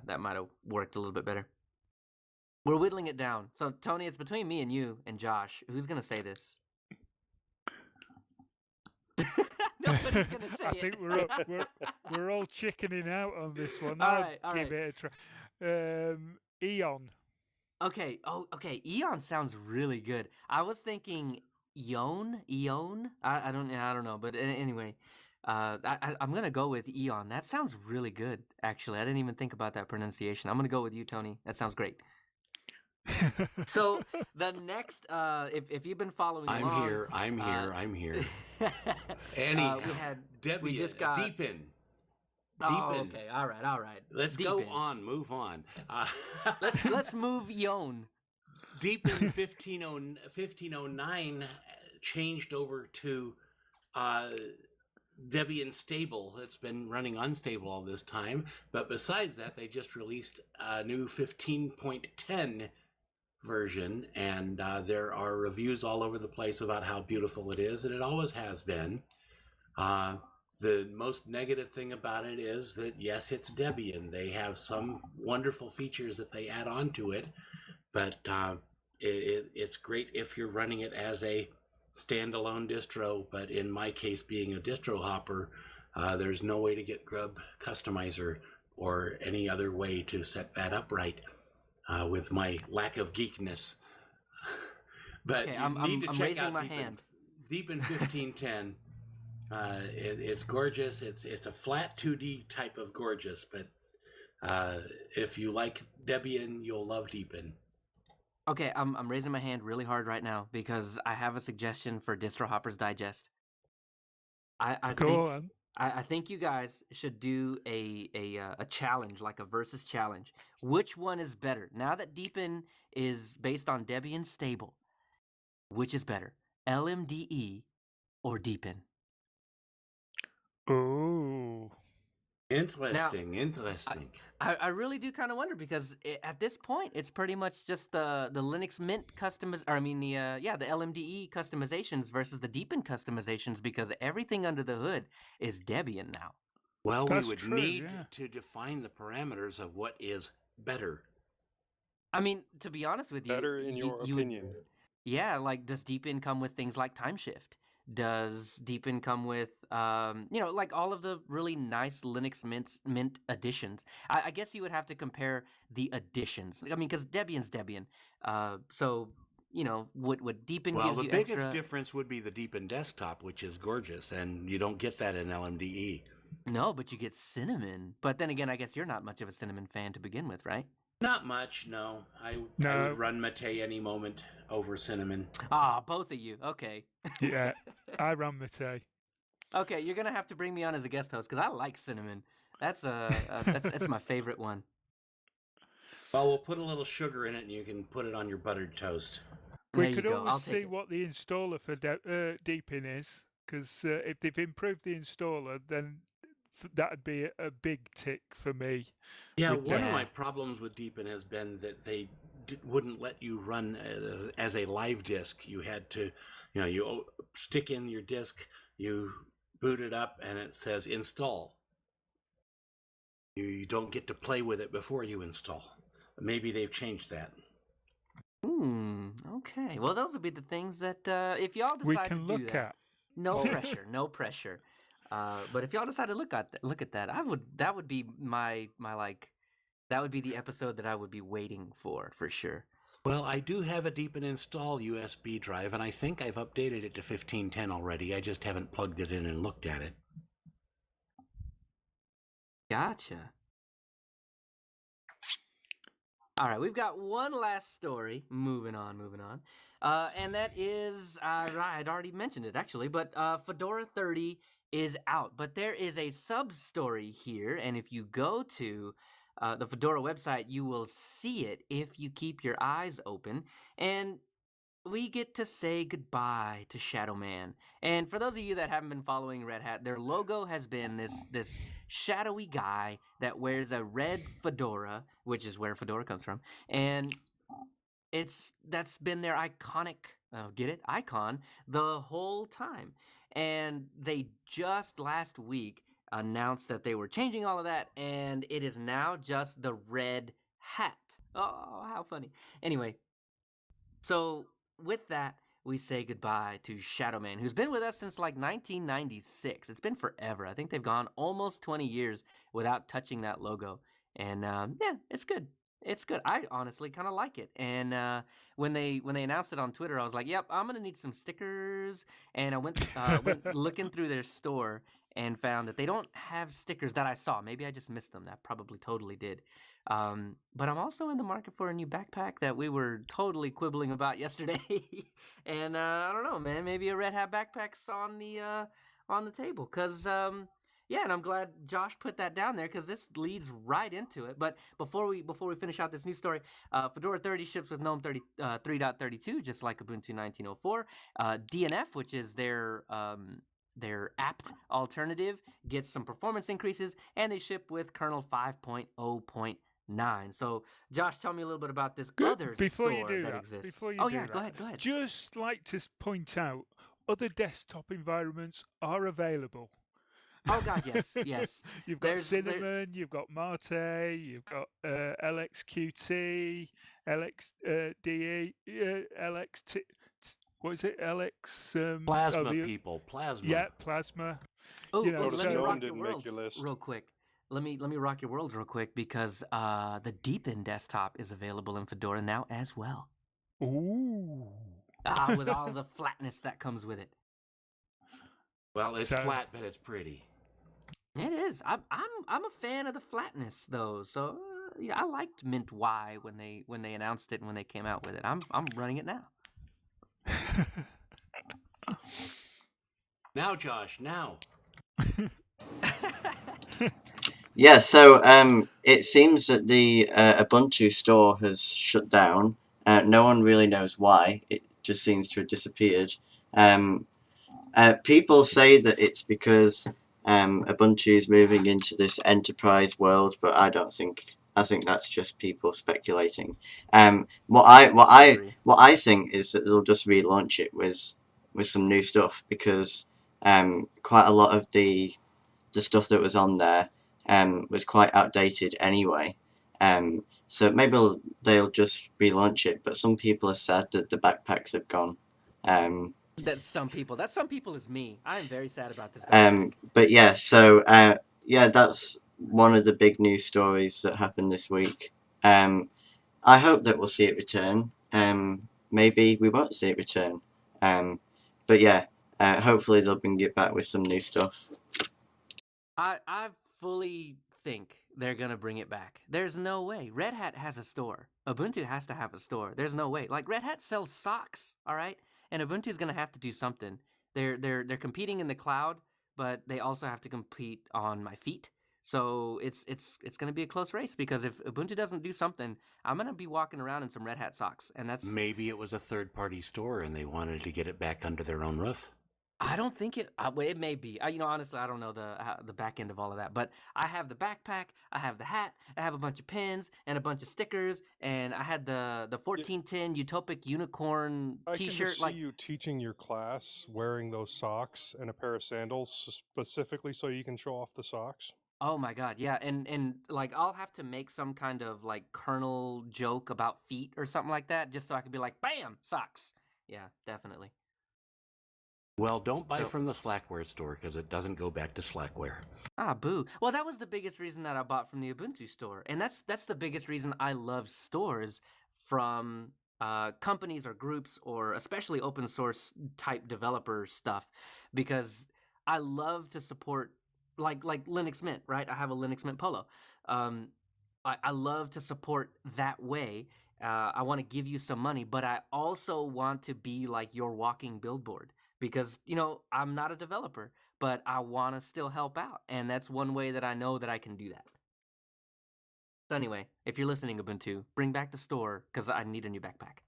worked a little bit better. We're whittling it down. So, Tony, it's between me and you and Josh. Who's going to say this? Nobody's going to say I it. think we're all chickening out on this one. All I'll give it a try. Eon. Okay. Oh, okay. Eon sounds really good. I was thinking Eon. I don't know, but anyway, I'm gonna go with Eon. That sounds really good. Actually, I didn't even think about that pronunciation. I'm gonna go with you, Tony. That sounds great. So the next, if you've been following I'm along, here. Anyhow, we just got Deepin. Oh, okay. All right. Let's go on. Move on. Let's move Eon. Deepin 1509 changed over to Debian stable. It's been running unstable all this time. But besides that, they just released a new 15.10 version, and there are reviews all over the place about how beautiful it is, and it always has been. The most negative thing about it is that, yes, it's Debian. They have some wonderful features that they add on to it, but it's great if you're running it as a standalone distro. But in my case, being a distro hopper, there's no way to get Grub Customizer or any other way to set that up right with my lack of geekness. But Okay, you need to I'm check raising out my hand. Deepin 1510. It's gorgeous. It's a flat 2D type of gorgeous, but if you like Debian, you'll love Deepin. Okay, I'm raising my hand really hard right now because I have a suggestion for Distro Hoppers Digest. Go on. I think you guys should do a challenge, like a versus challenge. Which one is better? Now that Deepin is based on Debian stable, which is better, LMDE or Deepin? Oh. Interesting. I really do kind of wonder because at this point it's pretty much just the Linux Mint the LMDE customizations versus the Deepin customizations because everything under the hood is Debian now. Well, That's we would true, need yeah. to define the parameters of what is better. I mean, to be honest with you, Better in your you would- opinion. yeah, like does Deepin come with things like time shift? Does Deepin come with, like all of the really nice Linux Mint additions? I guess you would have to compare the additions. I mean, because Debian's Debian. So, what Deepin Well, gives the you biggest extra... difference would be the Deepin desktop, which is gorgeous, and you don't get that in LMDE. No, but you get Cinnamon. But then again, I guess you're not much of a Cinnamon fan to begin with, right? Not much, no. I No. would run Mate any moment over Cinnamon. Ah, both of you. Okay. Yeah, I run Mate. Okay, you're gonna have to bring me on as a guest host because I like Cinnamon. That's my favorite one. Well, we'll put a little sugar in it, and you can put it on your buttered toast. We There you could go. I'll always take see it. what the installer for Deepin is, because if they've improved the installer, then that'd be a big tick for me. Yeah, With one of Yeah. my problems with Deepin has been that they wouldn't let you run as a live disk. You had to, you stick in your disk, you boot it up, and it says install. You don't get to play with it before you install. Maybe they've changed that. Okay. Well, those would be the things that if y'all decide We to can do look that, at. no pressure, no pressure. But if y'all decide to look at that, that would be my that would be the episode that I would be waiting for sure. Well, I do have a Deepin install USB drive, and I think I've updated it to 1510 already. I just haven't plugged it in and looked at it. Gotcha. All right, we've got one last story. Moving on. And that is, I'd already mentioned it actually, but Fedora 30 is out. But there is a sub-story here, and if you go to the Fedora website, you will see it if you keep your eyes open. And we get to say goodbye to Shadow Man. And for those of you that haven't been following Red Hat, their logo has been this shadowy guy that wears a red fedora, which is where Fedora comes from. And that's been their iconic, icon the whole time. And they just last week announced that they were changing all of that, and it is now just the red hat. Oh, how funny. Anyway, so with that, we say goodbye to Shadow Man, who's been with us since like 1996. It's been forever. I think they've gone almost 20 years without touching that logo. And yeah, it's good. It's good. I honestly kind of like it. And when they announced it on Twitter, I was like, "Yep, I'm gonna need some stickers." And I went looking through their store and found that they don't have stickers that I saw. Maybe I just missed them. That probably totally did. But I'm also in the market for a new backpack that we were totally quibbling about yesterday. And I don't know, man. Maybe a Red Hat backpack's on the table. Cause yeah, and I'm glad Josh put that down there because this leads right into it. But before we finish out this new story, Fedora 30 ships with GNOME 3.32, just like Ubuntu 19.04. DNF, which is their apt alternative, gets some performance increases, and they ship with kernel 5.0.0. 9. So, Josh, tell me a little bit about this Good. other Before you store do that that, exists. before you Oh, do yeah, that, go ahead, go ahead. just like to point out, other desktop environments are available. Oh, God, yes, yes. You've got There. Cinnamon, you've got Mate, you've got LXQT, LXDE, LXT. What is it? LX. Plasma people, plasma. Yeah, Plasma. Oh, You know, oh, Notice let me no so one rock your didn't make your worlds list. real quick. Let me rock your worlds real quick because the Deepin desktop is available in Fedora now as well. ooh. With all the flatness that comes with it. Well, it's So- flat, but it's pretty. It is. I'm a fan of the flatness though. So yeah, I liked Mint Y when they announced it and when they came out with it. I'm running it now. Now, Josh, now. Yeah, so it seems that the Ubuntu store has shut down. No one really knows why. It just seems to have disappeared. People say that it's because Ubuntu is moving into this enterprise world, but I don't think. I think that's just people speculating. What I think is that they'll just relaunch it with some new stuff because quite a lot of the stuff that was on there was quite outdated anyway. So maybe they'll just relaunch it. But some people are sad that the backpacks have gone. That's some people. That some people is me. I am very sad about this backpack. But yeah, so yeah, that's one of the big news stories that happened this week. I hope that we'll see it return. Maybe we won't see it return. But yeah, hopefully they'll bring it back with some new stuff. I fully think they're gonna bring it back. There's no way. Red Hat has a store. Ubuntu has to have a store. There's no way. Like Red Hat sells socks, all right? And Ubuntu's gonna have to do something. They're competing in the cloud, but they also have to compete on my feet. So it's gonna be a close race because if Ubuntu doesn't do something, I'm gonna be walking around in some Red Hat socks, and that's Maybe it was a third-party store and they wanted to get it back under their own roof. I don't think it. Well, it may be. Honestly, I don't know the back end of all of that. But I have the backpack, I have the hat, I have a bunch of pins and a bunch of stickers, and I had the 1410 Utopic Unicorn I can T-shirt. just see Like, you teaching your class wearing those socks and a pair of sandals specifically so you can show off the socks. oh my god, yeah, and like I'll have to make some kind of like kernel joke about feet or something like that, just so I could be like, bam, socks. Yeah, definitely. Well, don't buy So- from the Slackware store because it doesn't go back to Slackware. Ah, boo. Well, that was the biggest reason that I bought from the Ubuntu store, and that's the biggest reason I love stores from companies or groups or especially open source type developer stuff, because I love to support like Linux Mint, right? I have a Linux Mint Polo. Um, I love to support that way. I want to give you some money, but I also want to be like your walking billboard because I'm not a developer but I want to still help out. And that's one way that I know that I can do that. So anyway, if you're listening, Ubuntu, bring back the store because I need a new backpack.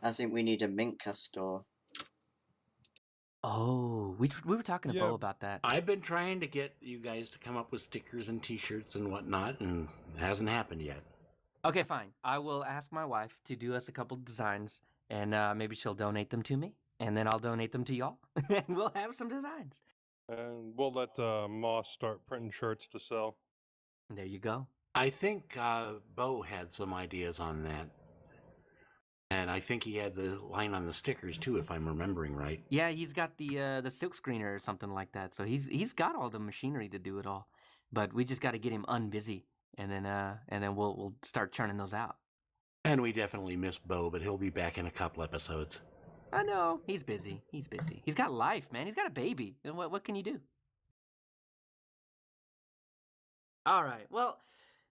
I think we need a mintCast store. Oh, we were talking to Yeah. Bo about that. I've been trying to get you guys to come up with stickers and T-shirts and whatnot, and it hasn't happened yet. Okay, fine. I will ask my wife to do us a couple designs, and maybe she'll donate them to me, and then I'll donate them to y'all, and we'll have some designs. And we'll let Moss start printing shirts to sell. There you go. I think Bo had some ideas on that. And I think he had the line on the stickers too, if I'm remembering right. Yeah, he's got the silk screener or something like that. So he's got all the machinery to do it all. But we just got to get him unbusy, and then we'll start churning those out. And we definitely miss Bo, but he'll be back in a couple episodes. I know he's busy. He's busy. He's got life, man. He's got a baby. And what can you do? All right. Well,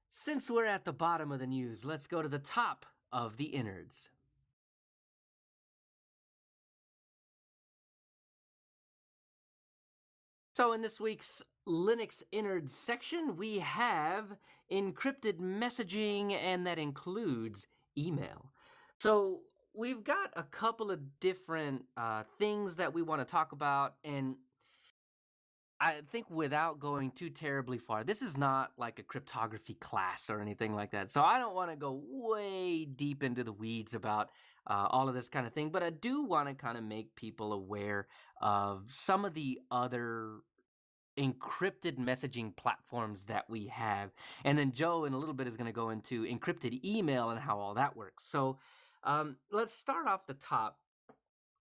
since we're at the bottom of the news, let's go to the top of the innards. So in this week's Linux innards section, we have encrypted messaging, and that includes email. So we've got a couple of different things that we want to talk about, and I think without going too terribly far, this is not like a cryptography class or anything like that. So I don't want to go way deep into the weeds about all of this kind of thing, but I do want to kind of make people aware of some of the other encrypted messaging platforms that we have. And then Joe, in a little bit, is going to go into encrypted email and how all that works. So let's start off the top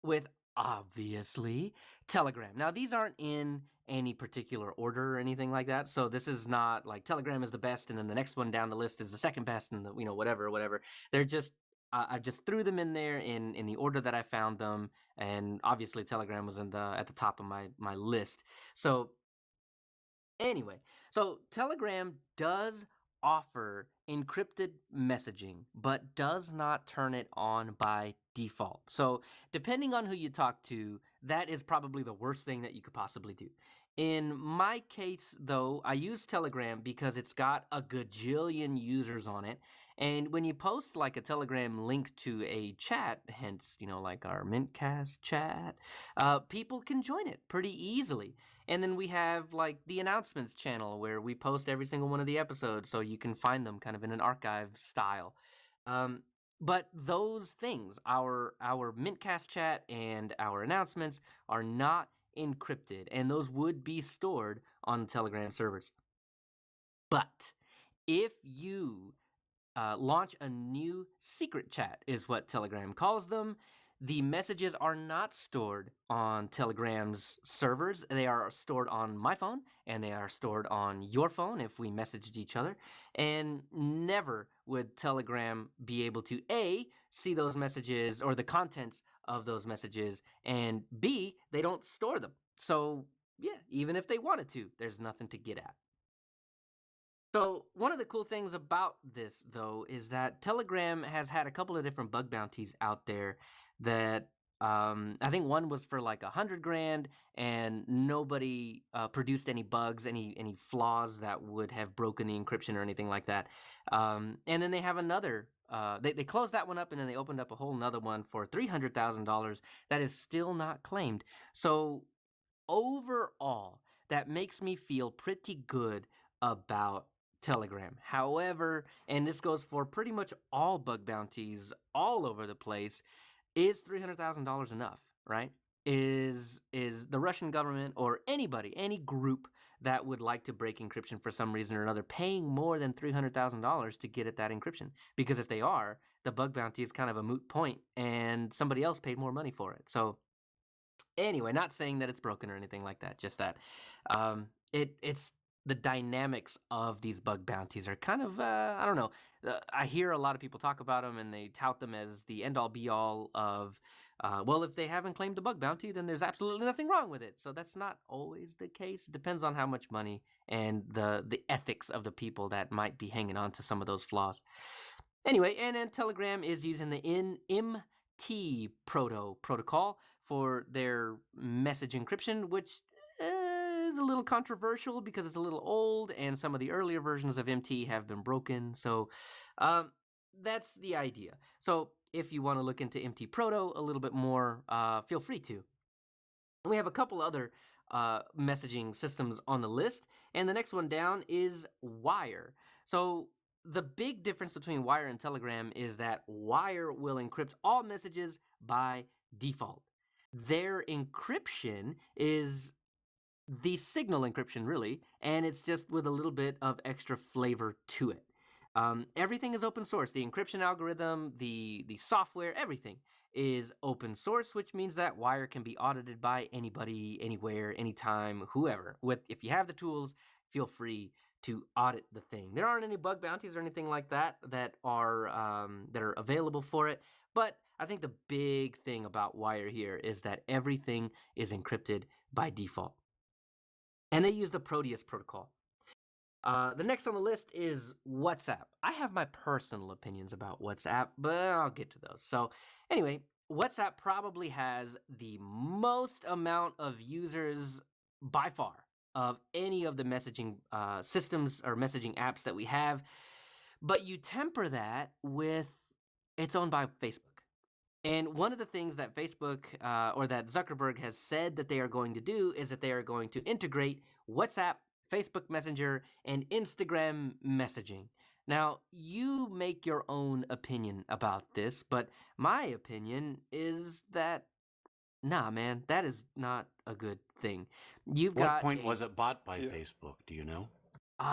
with obviously Telegram. Now, these aren't in any particular order or anything like that. So this is not like Telegram is the best and then the next one down the list is the second best and whatever. They're just I just threw them in there in the order that I found them, and obviously Telegram was at the top of my list. So anyway, so Telegram does offer encrypted messaging, but does not turn it on by default. So, depending on who you talk to, that is probably the worst thing that you could possibly do. In my case, though, I use Telegram because it's got a gajillion users on it. And when you post like a Telegram link to a chat, hence, like our mintCast chat, people can join it pretty easily. And then we have like the announcements channel where we post every single one of the episodes so you can find them kind of in an archive style. But those things, our Mintcast chat and our announcements, are not encrypted, and those would be stored on Telegram servers. But if you launch a new secret chat, is what Telegram calls them. The messages are not stored on Telegram's servers. They are stored on my phone, and they are stored on your phone if we messaged each other. And never would Telegram be able to A, see those messages or the contents of those messages, and B, they don't store them. So, yeah, even if they wanted to, there's nothing to get at. So, one of the cool things about this, though, is that Telegram has had a couple of different bug bounties out there that I think one was for like 100 grand, and nobody produced any bugs, any flaws that would have broken the encryption or anything like that. And then they have another. They closed that one up, and then they opened up a whole nother one for $300,000 that is still not claimed. So overall, that makes me feel pretty good about Telegram. However, and this goes for pretty much all bug bounties all over the place, is $300,000 enough, right? Is the Russian government or anybody, any group that would like to break encryption for some reason or another paying more than $300,000 to get at that encryption? Because if they are, the bug bounty is kind of a moot point and somebody else paid more money for it. So anyway, not saying that it's broken or anything like that, just that it's the dynamics of these bug bounties are kind of I don't know. I hear a lot of people talk about them and they tout them as the end all be all of well, if they haven't claimed a bug bounty, then there's absolutely nothing wrong with it. So that's not always the case. It depends on how much money and the ethics of the people that might be hanging on to some of those flaws. Anyway, and then Telegram is using the MT protocol for their message encryption, which is a little controversial because it's a little old, and some of the earlier versions of MT have been broken. So that's the idea. So if you want to look into MT Proto a little bit more, feel free to. We have a couple other messaging systems on the list, and the next one down is Wire. So the big difference between Wire and Telegram is that Wire will encrypt all messages by default. Their encryption is the signal encryption, really, and it's just with a little bit of extra flavor to it. Everything is open source. The encryption algorithm, the software, everything is open source, which means that Wire can be audited by anybody, anywhere, anytime, whoever. If you have the tools, feel free to audit the thing. There aren't any bug bounties or anything like that are available for it, but I think the big thing about Wire here is that everything is encrypted by default. And they use the Proteus protocol. The next on the list is WhatsApp. I have my personal opinions about WhatsApp, but I'll get to those. So anyway, WhatsApp probably has the most amount of users by far of any of the messaging systems or messaging apps that we have. But you temper that with it's owned by Facebook. And one of the things that Facebook or that Zuckerberg has said that they are going to do is that they are going to integrate WhatsApp, Facebook Messenger, and Instagram messaging. Now, you make your own opinion about this, but my opinion is that, nah, man, that is not a good thing. You've What got point was it bought by Yeah. Facebook? Do you know?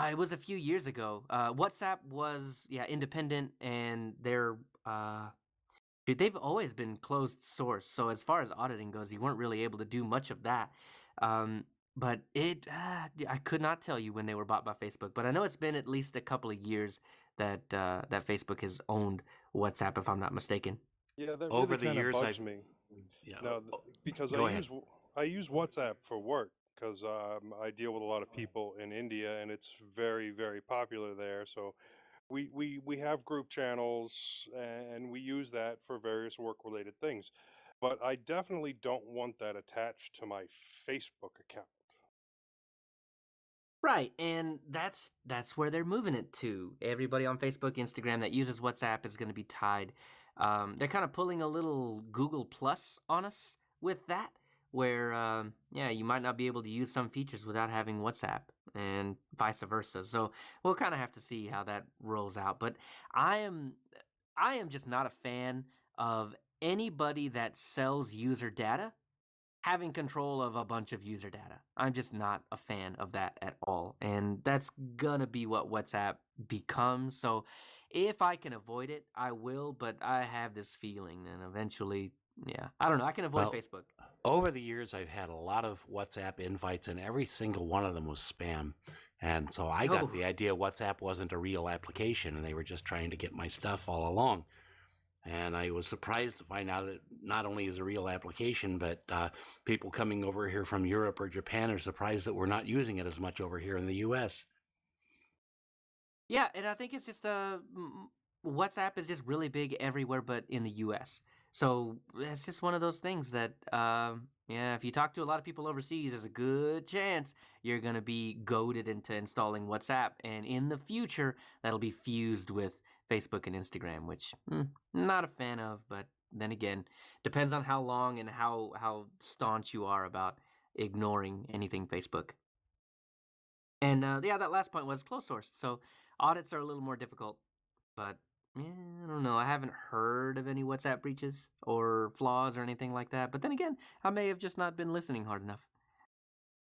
it was a few years ago. WhatsApp was, independent, and dude, they've always been closed source. So as far as auditing goes, you weren't really able to do much of that. Um, but I could not tell you when they were bought by Facebook. But I know it's been at least a couple of years that that Facebook has owned WhatsApp, if I'm not mistaken. Yeah, that Over really the kind of years, bugs I've me. yeah. No, because Go ahead. I use WhatsApp for work because I deal with a lot of people in India and it's very very popular there. So we have group channels and we use that for various work related things. But I definitely don't want that attached to my Facebook account. Right, and that's where they're moving it to. Everybody on Facebook, Instagram that uses WhatsApp is going to be tied. They're kind of pulling a little Google Plus on us with that, where you might not be able to use some features without having WhatsApp, and vice versa. So we'll kind of have to see how that rolls out. But I am I am just not a fan of anybody that sells user data having control of a bunch of user data. I'm just not a fan of that at all. And that's gonna be what WhatsApp becomes. So if I can avoid it, I will, but I have this feeling and eventually, I don't know, I can avoid Well, Facebook. over the years, I've had a lot of WhatsApp invites, and every single one of them was spam. And so I got Oh, the idea WhatsApp wasn't a real application, and they were just trying to get my stuff all along. And I was surprised to find out it not only is a real application, but people coming over here from Europe or Japan are surprised that we're not using it as much over here in the U.S. yeah, and I think it's just WhatsApp is just really big everywhere but in the US. So it's just one of those things that if you talk to a lot of people overseas, there's a good chance you're going to be goaded into installing WhatsApp, and in the future that'll be fused with Facebook and Instagram, which not a fan of, but then again, depends on how long and how staunch you are about ignoring anything Facebook. And that last point was closed source. So audits are a little more difficult, but I don't know. I haven't heard of any WhatsApp breaches or flaws or anything like that. But then again, I may have just not been listening hard enough.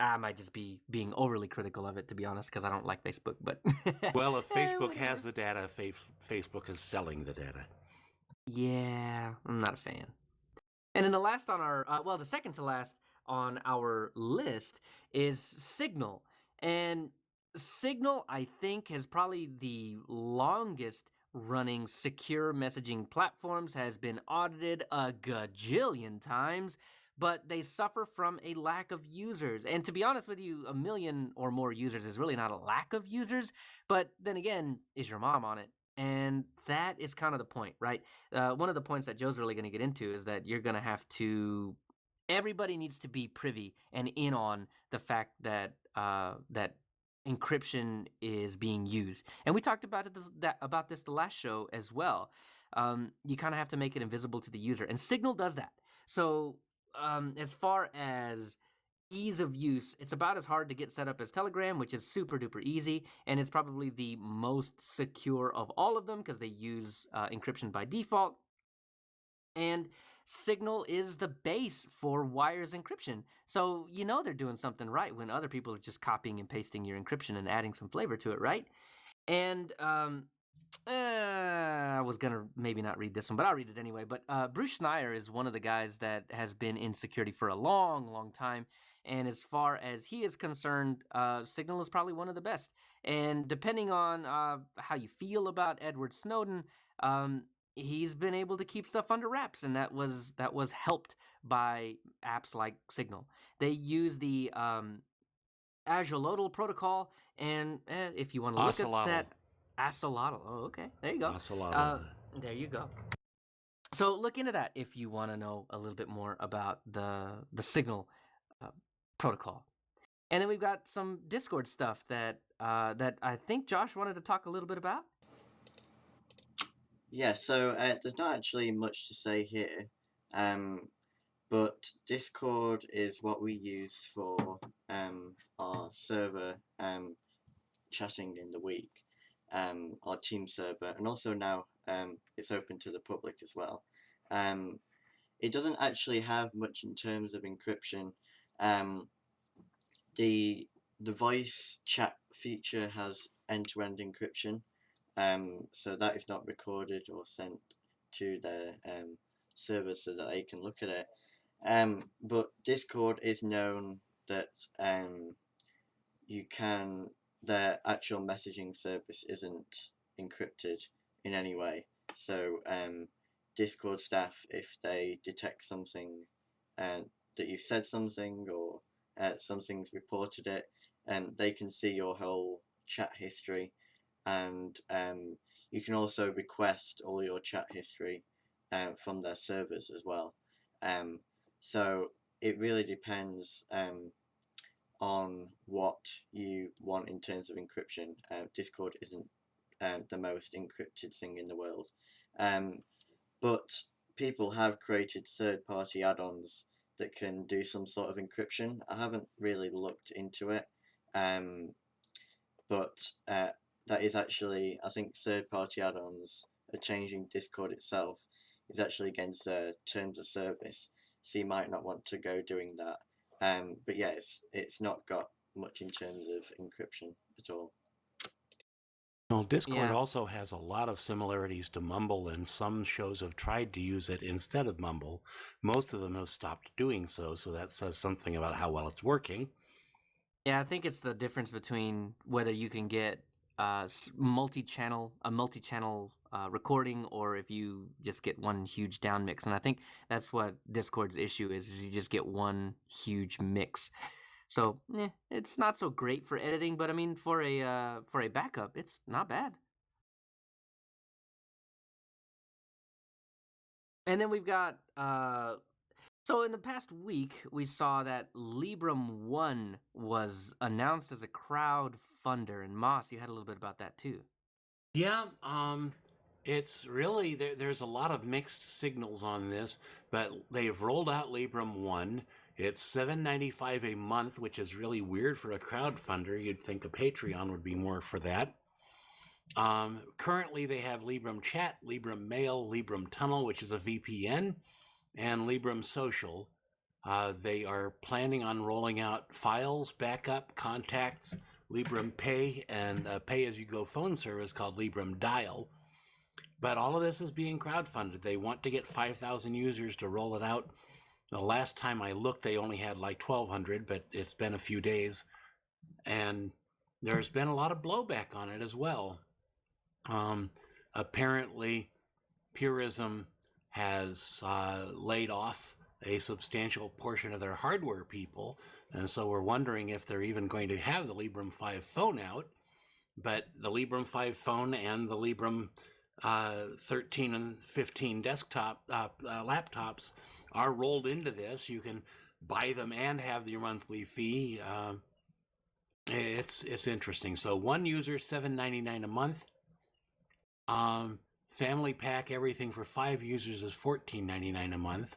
I might just be being overly critical of it, to be honest, because I don't like Facebook. But Well, if Facebook whatever. has the data, Facebook is selling the data. Yeah, I'm not a fan. And then the last on our, the second to last on our list is Signal. And Signal, I think, has probably the longest running secure messaging platforms, has been audited a gajillion times, but they suffer from a lack of users. And to be honest with you, a million or more users is really not a lack of users. But then again, is your mom on it? And that is kind of the point, right? One of the points that Joe's really going to get into is that you're going to have to. Everybody needs to be privy and in on the fact that that encryption is being used, and we talked about about this the last show as well. You kind of have to make it invisible to the user, and Signal does that. So, as far as ease of use, it's about as hard to get set up as Telegram, which is super duper easy, and it's probably the most secure of all of them because they use encryption by default. And Signal is the base for wires encryption. So you know they're doing something right when other people are just copying and pasting your encryption and adding some flavor to it, right? And I was gonna maybe not read this one, but I'll read it anyway. But Bruce Schneier is one of the guys that has been in security for a long, long time. And as far as he is concerned, Signal is probably one of the best. And depending on how you feel about Edward Snowden, he's been able to keep stuff under wraps, and that was helped by apps like Signal. They use the Axolotl protocol, and if you want to look at that, Axolotl. Oh, okay, there you go. Axolotl. There you go. So look into that if you want to know a little bit more about the Signal protocol. And then we've got some Discord stuff that I think Josh wanted to talk a little bit about. Yeah, so there's not actually much to say here, but Discord is what we use for our server chatting in the week, our team server, and also now it's open to the public as well. Um, it doesn't actually have much in terms of encryption. Um, the the voice chat feature has end-to-end encryption, so that is not recorded or sent to the server so that they can look at it. But Discord is known that you can their actual messaging service isn't encrypted in any way. So Discord staff, if they detect something uh, that you've said something or something's reported it, they can see your whole chat history, and you can also request all your chat history from their servers as well. Um, so it really depends on what you want in terms of encryption. Discord isn't the most encrypted thing in the world, um, but people have created third-party add-ons that can do some sort of encryption. I haven't really looked into it, um, but that is actually, I think, third-party add-ons are changing Discord itself is actually against terms of service, so you might not want to go doing that. But yeah, it's not got much in terms of encryption at all. Well, Discord Yeah. also has a lot of similarities to Mumble, and some shows have tried to use it instead of Mumble. Most of them have stopped doing so, so that says something about how well it's working. Yeah, I think it's the difference between whether you can get multi-channel recording, or if you just get one huge down mix. And I think that's what Discord's issue is you just get one huge mix. So it's not so great for editing, but I mean for a backup, it's not bad. And then we've got so in the past week, we saw that Libram 1 was announced as a crowd funder, and Moss, you had a little bit about that too. Yeah, it's really there's a lot of mixed signals on this, but they've rolled out Libram 1. It's $7.95 a month, which is really weird for a crowdfunder. You'd think a Patreon would be more for that. Currently, they have Libram Chat, Libram Mail, Libram Tunnel, which is a VPN, and Libram Social. They are planning on rolling out files, backup, contacts, Libram Pay, and a pay-as-you-go phone service called Libram Dial. But all of this is being crowdfunded. They want to get 5,000 users to roll it out. The last time I looked, they only had like 1,200, but it's been a few days. And there's been a lot of blowback on it as well. Apparently, Purism has laid off a substantial portion of their hardware people, and so we're wondering if they're even going to have the Libram 5 phone out. But the Libram 5 phone and the Libram 13 and 15 desktop laptops are rolled into this. You can buy them and have your monthly fee. It's interesting. So one user $7.99 a month. Family pack, everything for 5 users is $14.99 a month.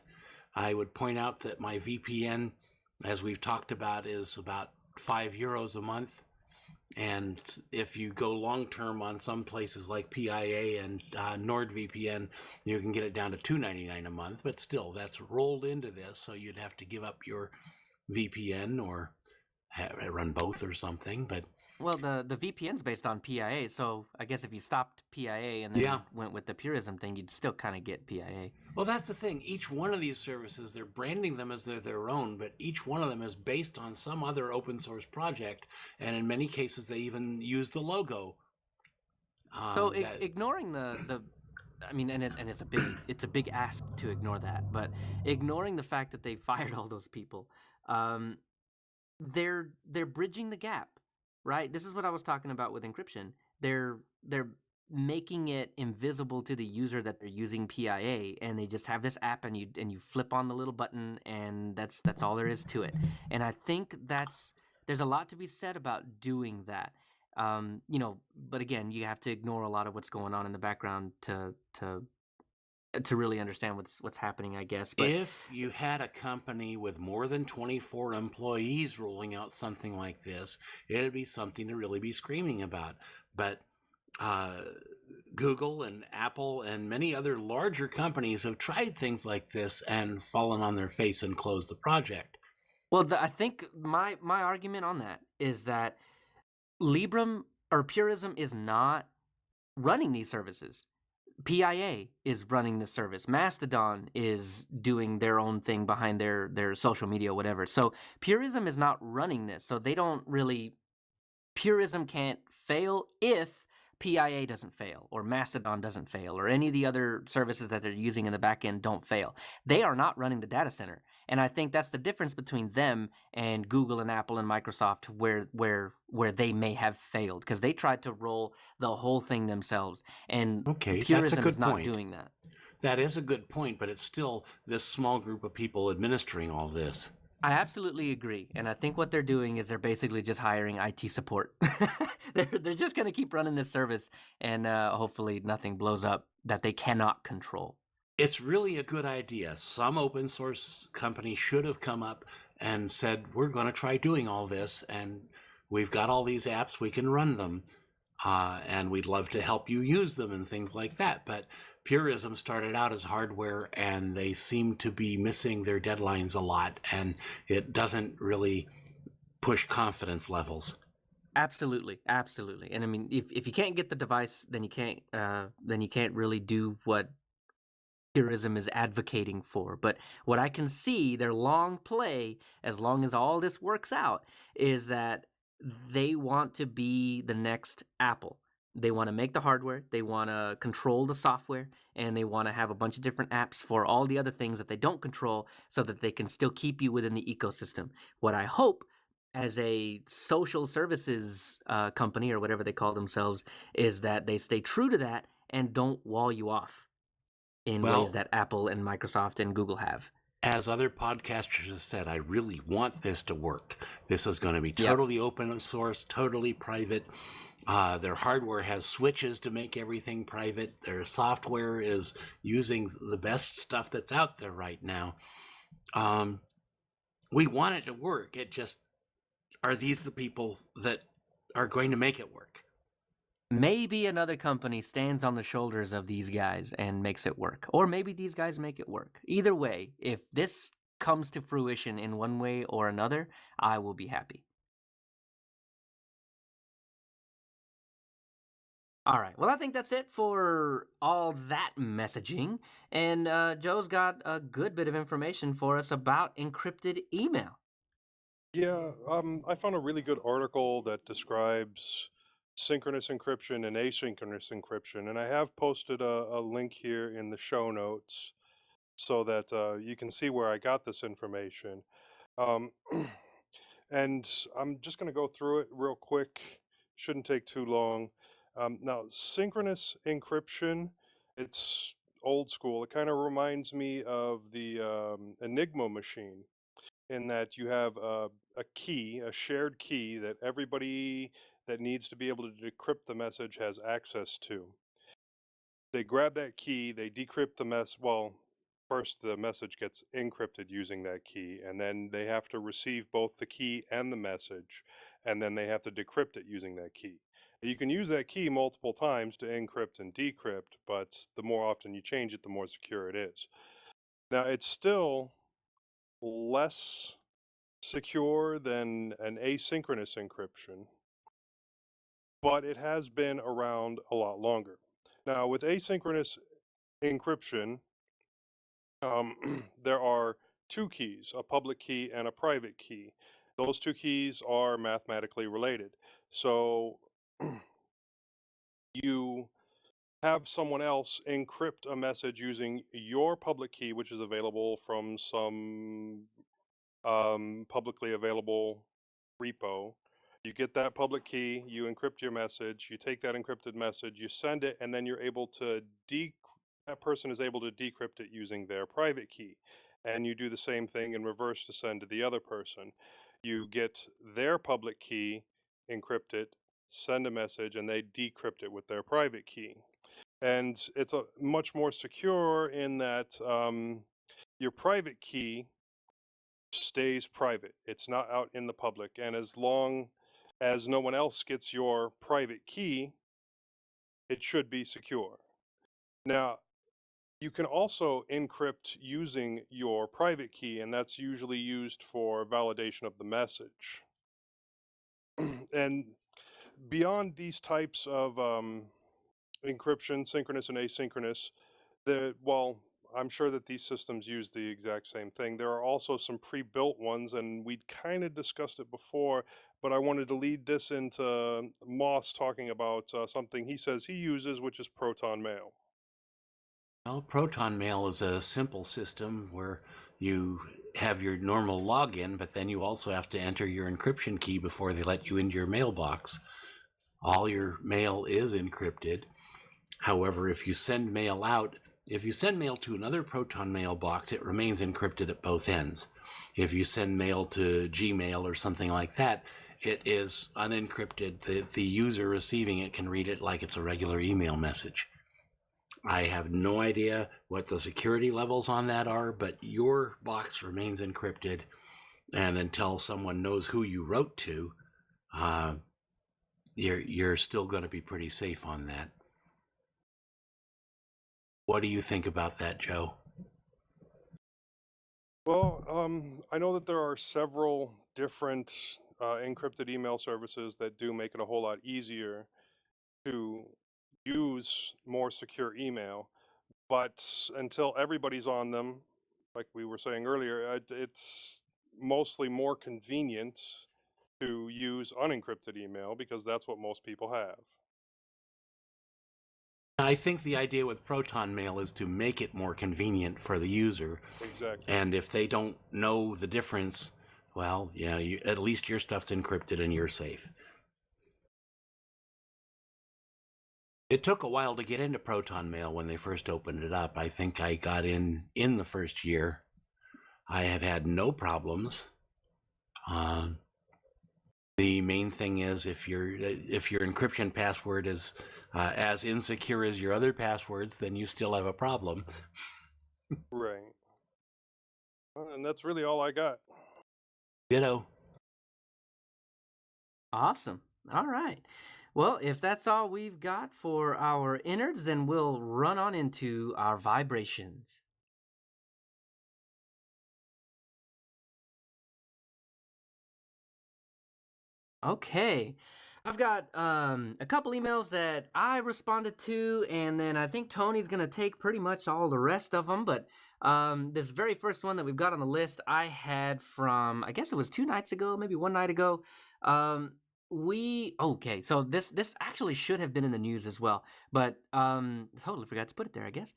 I would point out that my VPN, as we've talked about, is about €5 a month. And if you go long term on some places like PIA and NordVPN, you can get it down to $2.99 a month. But still, that's rolled into this, so you'd have to give up your VPN or run both or something. But Well, the VPN's based on PIA, so I guess if you stopped PIA and then went with the Purism thing, you'd still kind of get PIA. Well, that's the thing. Each one of these services, they're branding them as they're their own, but each one of them is based on some other open source project, and in many cases, they even use the logo. So ignoring the I mean, and it's a big ask to ignore that, but ignoring the fact that they fired all those people, they're bridging the gap, right? This is what I was talking about with encryption. They're making it invisible to the user that they're using PIA, and they just have this app, and you flip on the little button, and that's all there is to it. And I think there's a lot to be said about doing that. But again, you have to ignore a lot of what's going on in the background to really understand what's happening, I guess. But if you had a company with more than 24 employees rolling out something like this, it'd be something to really be screaming about. But Google and Apple and many other larger companies have tried things like this and fallen on their face and closed the project. well, I think my argument on that is that Librem or Purism is not running these services. PIA is running the service. Mastodon is doing their own thing behind their social media, whatever. So Purism is not running this. So they don't really. Purism can't fail if PIA doesn't fail, or Mastodon doesn't fail, or any of the other services that they're using in the back end don't fail. They are not running the data center. And I think that's the difference between them and Google and Apple and Microsoft, where they may have failed, because they tried to roll the whole thing themselves. And Okay, that's a Purism good is not point. doing that. That is a good point, but it's still this small group of people administering all this. I absolutely agree, and I think what they're doing is they're basically just hiring IT support. They're just going to keep running this service, and hopefully nothing blows up that they cannot control. It's really a good idea. Some open source company should have come up and said, we're going to try doing all this, and we've got all these apps, we can run them, and we'd love to help you use them and things like that. But Purism started out as hardware, and they seem to be missing their deadlines a lot, and it doesn't really push confidence levels. Absolutely, absolutely. And I mean, if you can't get the device, then you can't really do what Purism is advocating for. But what I can see, their long play, as long as all this works out, is that they want to be the next Apple. They want to make the hardware, they want to control the software, and they want to have a bunch of different apps for all the other things that they don't control, so that they can still keep you within the ecosystem. What I hope, as a social services company, or whatever they call themselves, is that they stay true to that and don't wall you off in Well, ways that Apple and Microsoft and Google have. as other podcasters have said, I really want this to work. This is going to be Yep. totally open source, totally private. Their hardware has switches to make everything private. Their software is using the best stuff that's out there right now. We want it to work. It just, are these the people that are going to make it work? Maybe another company stands on the shoulders of these guys and makes it work. Or maybe these guys make it work. Either way, if this comes to fruition in one way or another, I will be happy. All right. Well, I think that's it for all that messaging. And Joe's got a good bit of information for us about encrypted email. Yeah, I found a really good article that describes synchronous encryption and asynchronous encryption, and I have posted a link here in the show notes so that you can see where I got this information. Um, and I'm just going to go through it real quick. Shouldn't take too long. Now, synchronous encryption, it's old school. It kind of reminds me of the Enigma machine, in that you have a key, a shared key that everybody that needs to be able to decrypt the message has access to. They grab that key, they decrypt the well, first the message gets encrypted using that key, and then they have to receive both the key and the message, and then they have to decrypt it using that key. You can use that key multiple times to encrypt and decrypt, but the more often you change it, the more secure it is. Now, it's still less secure than an asynchronous encryption, but it has been around a lot longer. Now, with asynchronous encryption, there are two keys, a public key and a private key. Those two keys are mathematically related. So you have someone else encrypt a message using your public key, which is available from some publicly available repo. You get that public key, you encrypt your message, you take that encrypted message, you send it, and then you're able to that person is able to decrypt it using their private key. And you do the same thing in reverse to send to the other person. You get their public key, encrypt it, send a message, and they decrypt it with their private key. And it's a much more secure in that your private key stays private. It's not out in the public. And as long as no one else gets your private key, it should be secure. Now, you can also encrypt using your private key, and that's usually used for validation of the message. And beyond these types of encryption, synchronous and asynchronous, well, I'm sure that these systems use the exact same thing. There are also some pre-built ones, and we'd kind of discussed it before, but I wanted to lead this into Moss talking about something he says he uses, which is Proton Mail. Well, Proton Mail is a simple system where you have your normal login, but then you also have to enter your encryption key before they let you into your mailbox. All your mail is encrypted. However, if you send mail to another Proton Mail box, it remains encrypted at both ends. If you send mail to Gmail or something like that, it is unencrypted. The user receiving it can read it like it's a regular email message. I have no idea what the security levels on that are, but your box remains encrypted, and until someone knows who you wrote to, you're still going to be pretty safe on that. What do you think about that, Joe? Well, I know that there are several different encrypted email services that do make it a whole lot easier to use more secure email, but until everybody's on them, like we were saying earlier, it's mostly more convenient to use unencrypted email because that's what most people have. I think the idea with Proton Mail is to make it more convenient for the user. Exactly. And if they don't know the difference, well, yeah, at least your stuff's encrypted and you're safe. It took a while to get into Proton Mail when they first opened it up. I think I got in the first year. I have had no problems. The main thing is if your encryption password is as insecure as your other passwords, then you still have a problem. Right. And that's really all I got. Ditto. Awesome. All right. Well, if that's all we've got for our innards, then we'll run on into our vibrations. Okay. I've got a couple emails that I responded to, and then I think Tony's going to take pretty much all the rest of them. But this very first one that we've got on the list, I had from, I guess it was 2 nights ago, maybe 1 night ago. Okay, so this actually should have been in the news as well, but totally forgot to put it there, I guess.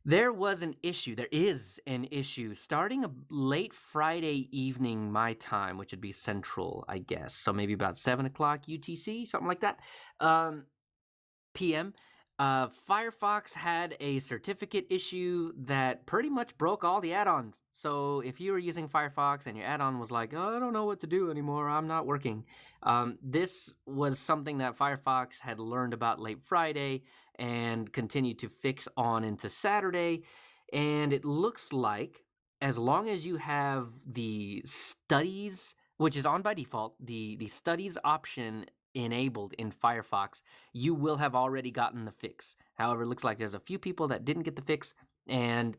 There is an issue starting late Friday evening my time, which would be Central, I guess. So maybe about 7 o'clock UTC, something like that. PM. Firefox had a certificate issue that pretty much broke all the add-ons. So if you were using Firefox and your add-on was like, oh, I don't know what to do anymore, I'm not working. This was something that Firefox had learned about late Friday and continued to fix on into Saturday. And it looks like as long as you have the studies, which is on by default, the studies option enabled in Firefox, you will have already gotten the fix. However, it looks like there's a few people that didn't get the fix, and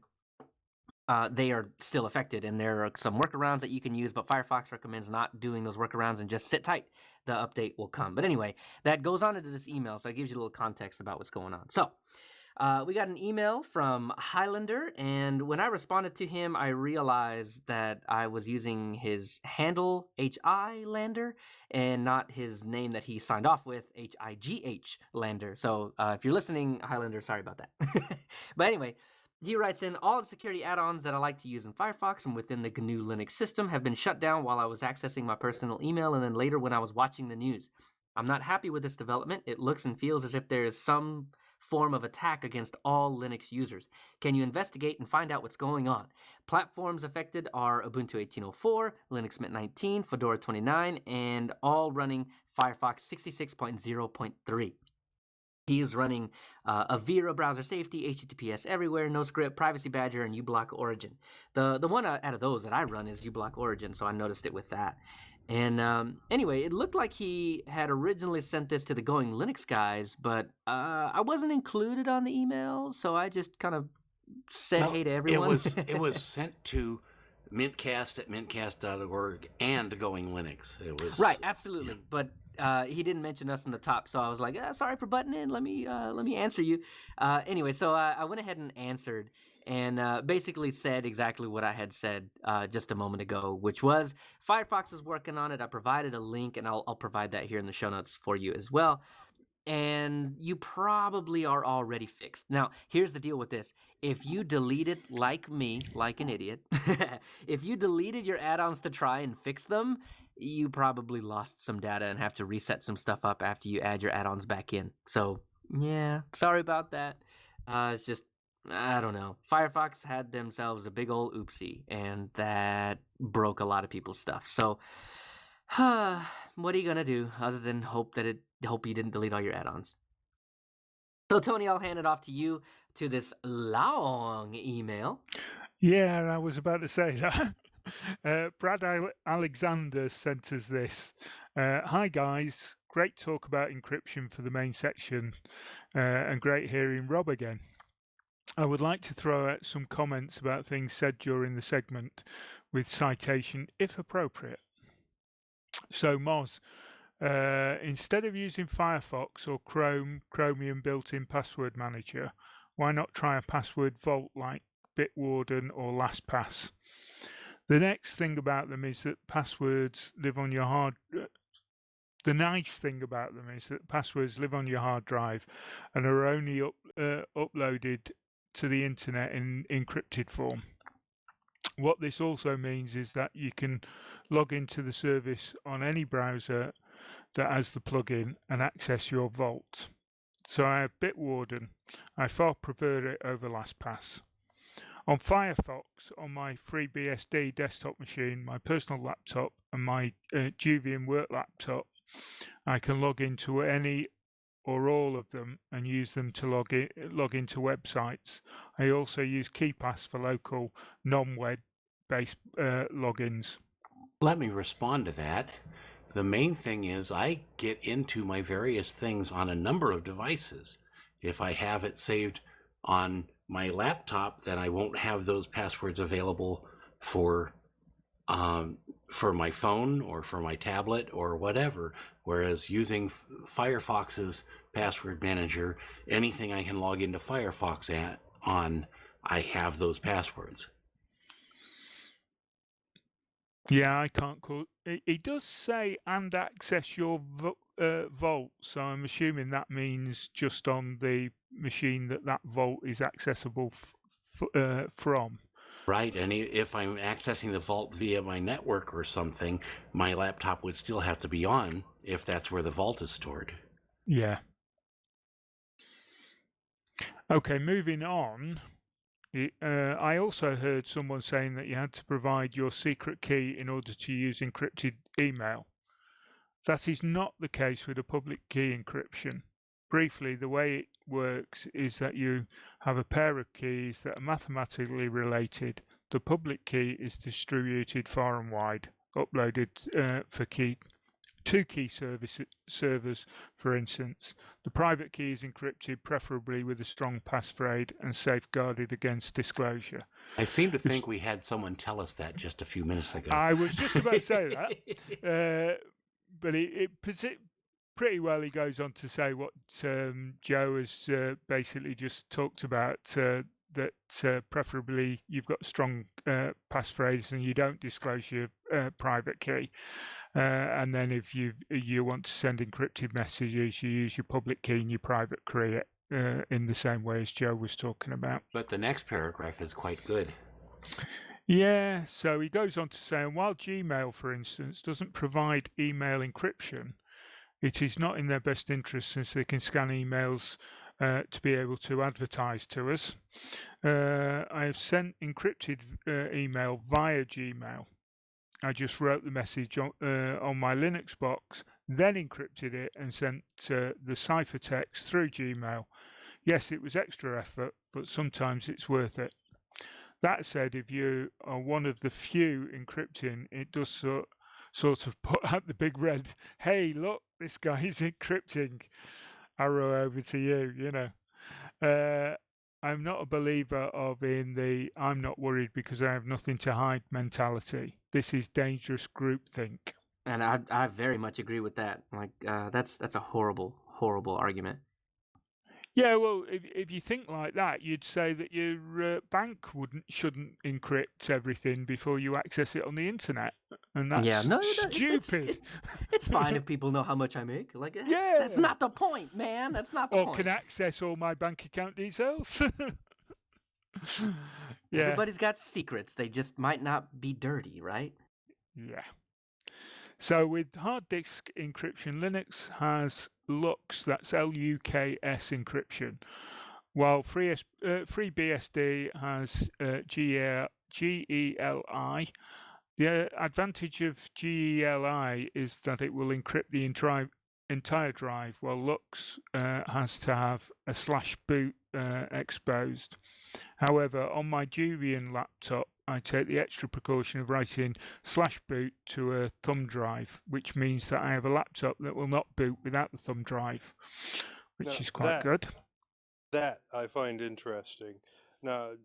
they are still affected, and there are some workarounds that you can use, but Firefox recommends not doing those workarounds and just sit tight. The update will come. But anyway, that goes on into this email, so it gives you a little context about what's going on. So, we got an email from Highlander, and when I responded to him, I realized that I was using his handle, H.I. Lander, and not his name that he signed off with, H-I-G-H Lander. So if you're listening, Highlander, sorry about that. But anyway, he writes in, all the security add-ons that I like to use in Firefox and within the GNU Linux system have been shut down while I was accessing my personal email and then later when I was watching the news. I'm not happy with this development. It looks and feels as if there is some form of attack against all Linux users. Can you investigate and find out what's going on? Platforms affected are Ubuntu 18.04, Linux Mint 19, Fedora 29, and all running Firefox 66.0.3. He is running Avira browser safety, HTTPS everywhere, no script, Privacy Badger, and uBlock Origin. The one out of those that I run is uBlock Origin, so I noticed it with that. And anyway, it looked like he had originally sent this to the Going Linux guys, but I wasn't included on the email, so I just kind of said hey to everyone. It was sent to mintCast at mintcast.org and Going Linux. It was right, absolutely, yeah. But he didn't mention us in the top, so I was like, sorry for butting in. Let me answer you. Anyway, so I went ahead and answered, and basically said exactly what I had said just a moment ago, which was Firefox is working on it. I provided a link, and I'll provide that here in the show notes for you as well. And you probably are already fixed. Now, here's the deal with this. If you deleted, like me, like an idiot, if you deleted your add-ons to try and fix them, you probably lost some data and have to reset some stuff up after you add your add-ons back in. So, yeah, sorry about that. It's just, I don't know. Firefox had themselves a big old oopsie, and that broke a lot of people's stuff. So, what are you gonna do other than hope you didn't delete all your add-ons? So Tony, I'll hand it off to you to this long email. Yeah, I was about to say that. Brad Alexander sent us this. Hi guys, great talk about encryption for the main section, and great hearing Rob again. I would like to throw out some comments about things said during the segment with citation if appropriate. So Moz, instead of using Firefox or Chromium built-in password manager, why not try a password vault like Bitwarden or LastPass? The next thing about them is that passwords live on your hard. The nice thing about them is that passwords live on your hard drive and are only uploaded to the internet in encrypted form. What this also means is that you can log into the service on any browser that has the plugin and access your vault. So I have Bitwarden. I far prefer it over LastPass. On Firefox, on my FreeBSD desktop machine, my personal laptop, and my Juvian work laptop, I can log into any or all of them and use them to log into websites. I also use KeePass for local non-web based logins. Let me respond to that. The main thing is I get into my various things on a number of devices. If I have it saved on my laptop, then I won't have those passwords available for my phone or for my tablet or whatever. Whereas using Firefox's password manager, anything I can log into Firefox on, I have those passwords. Yeah, I can't call it. Does say and access your vault, so I'm assuming that means just on the machine that vault is accessible from. Right, and if I'm accessing the vault via my network or something, my laptop would still have to be on if that's where the vault is stored. Yeah. Okay, moving on. I also heard someone saying that you had to provide your secret key in order to use encrypted email. That is not the case with a public key encryption. Briefly, the way it works is that you have a pair of keys that are mathematically related. The public key is distributed far and wide, uploaded to key servers, for instance. The private key is encrypted, preferably with a strong passphrase, and safeguarded against disclosure. I seem to think we had someone tell us that just a few minutes ago. I was just about to say that, but it pretty well he goes on to say what Joe has basically just talked about, that preferably you've got a strong passphrase and you don't disclose your private key. And then if you want to send encrypted messages, you use your public key and your private key in the same way as Joe was talking about. But the next paragraph is quite good. Yeah, so he goes on to say, and while Gmail, for instance, doesn't provide email encryption, it is not in their best interest since they can scan emails to be able to advertise to us. I have sent encrypted email via Gmail. I just wrote the message on my Linux box, then encrypted it and sent the ciphertext through Gmail. Yes, it was extra effort, but sometimes it's worth it. That said, if you are one of the few encrypting, it does sort of put out the big red, hey, look, this guy is encrypting. Arrow over to you, you know. I'm not a believer of the I'm not worried because I have nothing to hide mentality. This is dangerous groupthink. And I very much agree with that. Like that's a horrible argument. Yeah, well, if you think like that, you'd say that your bank shouldn't encrypt everything before you access it on the internet, and that's stupid. It's fine if people know how much I make. Like, yeah, that's not the point, man. That's not the point. Or can access all my bank account details. Yeah. Everybody's got secrets. They just might not be dirty, right? Yeah. So with hard disk encryption, Linux has LUKS, that's L-U-K-S encryption, while FreeBSD has GELI. The advantage of GELI is that it will encrypt the entire drive, while LUKS has to have a /boot exposed. However, on my Debian laptop, I take the extra precaution of writing /boot to a thumb drive, which means that I have a laptop that will not boot without the thumb drive, which is quite good. That I find interesting. Now,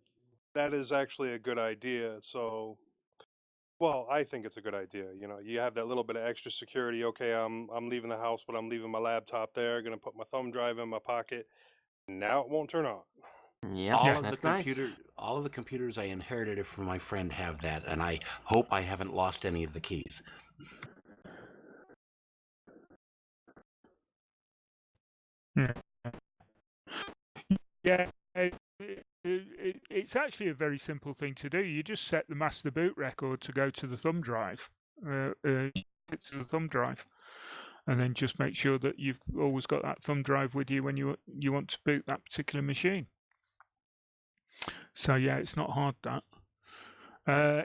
that is actually a good idea. So, well, I think it's a good idea. You know, you have that little bit of extra security. Okay, I'm leaving the house, but I'm leaving my laptop there. Going to put my thumb drive in my pocket. Now it won't turn on. Yeah, all of the computers I inherited from my friend have that, and I hope I haven't lost any of the keys. Yeah, it's actually a very simple thing to do. You just set the master boot record to go to the thumb drive, and then just make sure that you've always got that thumb drive with you when you want to boot that particular machine. So yeah, it's not hard, that.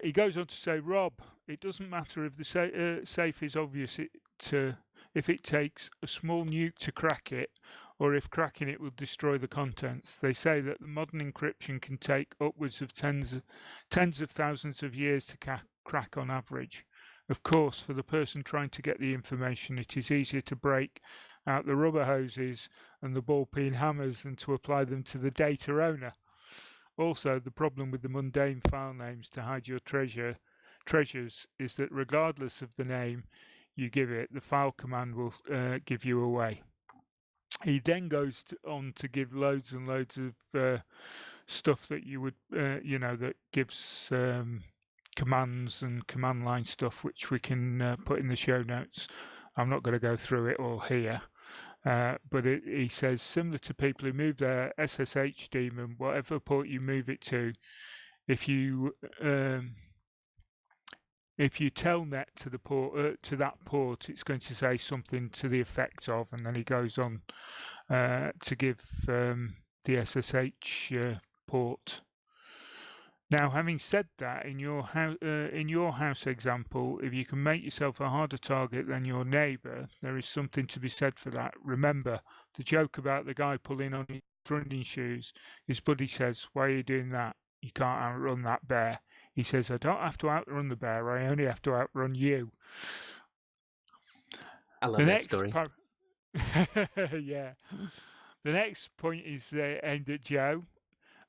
He goes on to say, Rob, it doesn't matter if the safe is obvious if it takes a small nuke to crack it, or if cracking it will destroy the contents. They say that the modern encryption can take upwards of tens of thousands of years to crack on average. Of course, for the person trying to get the information, it is easier to break out the rubber hoses and the ball-peen hammers than to apply them to the data owner. Also, the problem with the mundane file names to hide your treasures is that regardless of the name you give it, the file command will give you away. He then goes on to give loads and loads of stuff that you would, that gives commands and command line stuff, which we can put in the show notes. I'm not going to go through it all here. But he says, similar to people who move their SSH daemon, whatever port you move it to, if you telnet to the port to that port, it's going to say something to the effect of, and then he goes on to give the SSH port. Now, having said that, in your house example, if you can make yourself a harder target than your neighbour, there is something to be said for that. Remember the joke about the guy pulling on his running shoes. His buddy says, "Why are you doing that? You can't outrun that bear." He says, "I don't have to outrun the bear. I only have to outrun you." I love that story. Yeah. The next point is aimed at Joe.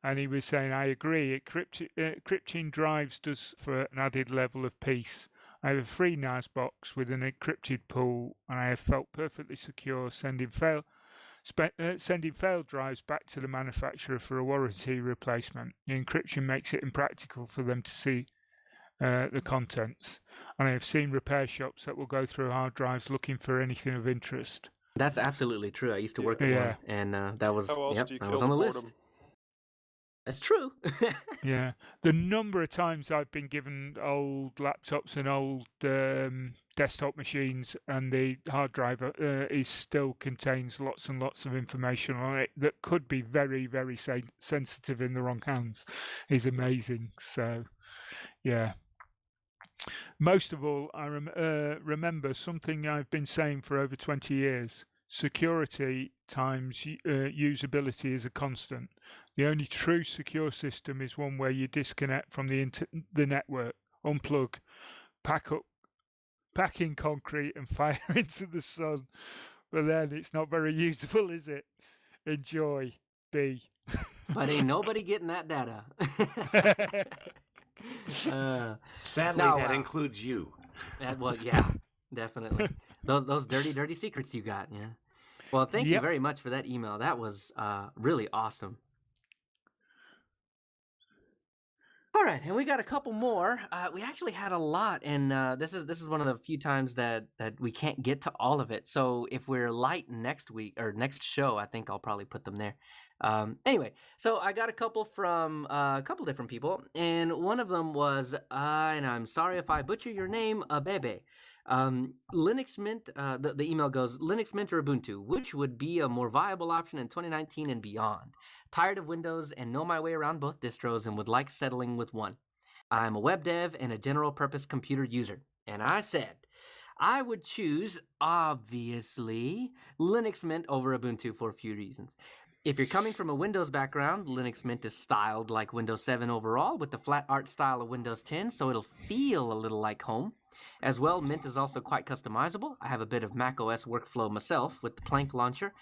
And he was saying, I agree, encrypting drives does for an added level of peace. I have a free NAS box with an encrypted pool, and I have felt perfectly secure sending failed drives back to the manufacturer for a warranty replacement. The encryption makes it impractical for them to see the contents. And I have seen repair shops that will go through hard drives looking for anything of interest. That's absolutely true. I used to work at one, and that was on the list. That's true. Yeah. The number of times I've been given old laptops and old desktop machines, and the hard drive is still contains lots and lots of information on it that could be very, very sensitive in the wrong hands. Is amazing. So, yeah. Most of all, I remember something I've been saying for over 20 years. Security times usability is a constant. The only true secure system is one where you disconnect from the network, unplug, pack in concrete and fire into the sun. But then it's not very usable, is it? Enjoy, B. But ain't nobody getting that data. Sadly, no, that includes you. Well, yeah, definitely. Those dirty secrets you got, yeah. Well, thank you very much for that email. That was really awesome. All right, and we got a couple more. We actually had a lot, and this is one of the few times that we can't get to all of it. So if we're light next week or next show, I think I'll probably put them there. Anyway, so I got a couple from a couple different people, and one of them was, and I'm sorry if I butcher your name, Abebe. Linux Mint, the email goes, Linux Mint or Ubuntu, which would be a more viable option in 2019 and beyond? Tired of Windows and know my way around both distros and would like settling with one. I'm a web dev and a general purpose computer user. And I said, I would choose, obviously, Linux Mint over Ubuntu for a few reasons. If you're coming from a Windows background, Linux Mint is styled like Windows 7 overall with the flat art style of Windows 10, so it'll feel a little like home. As well, Mint is also quite customizable. I have a bit of macOS workflow myself with the Plank launcher.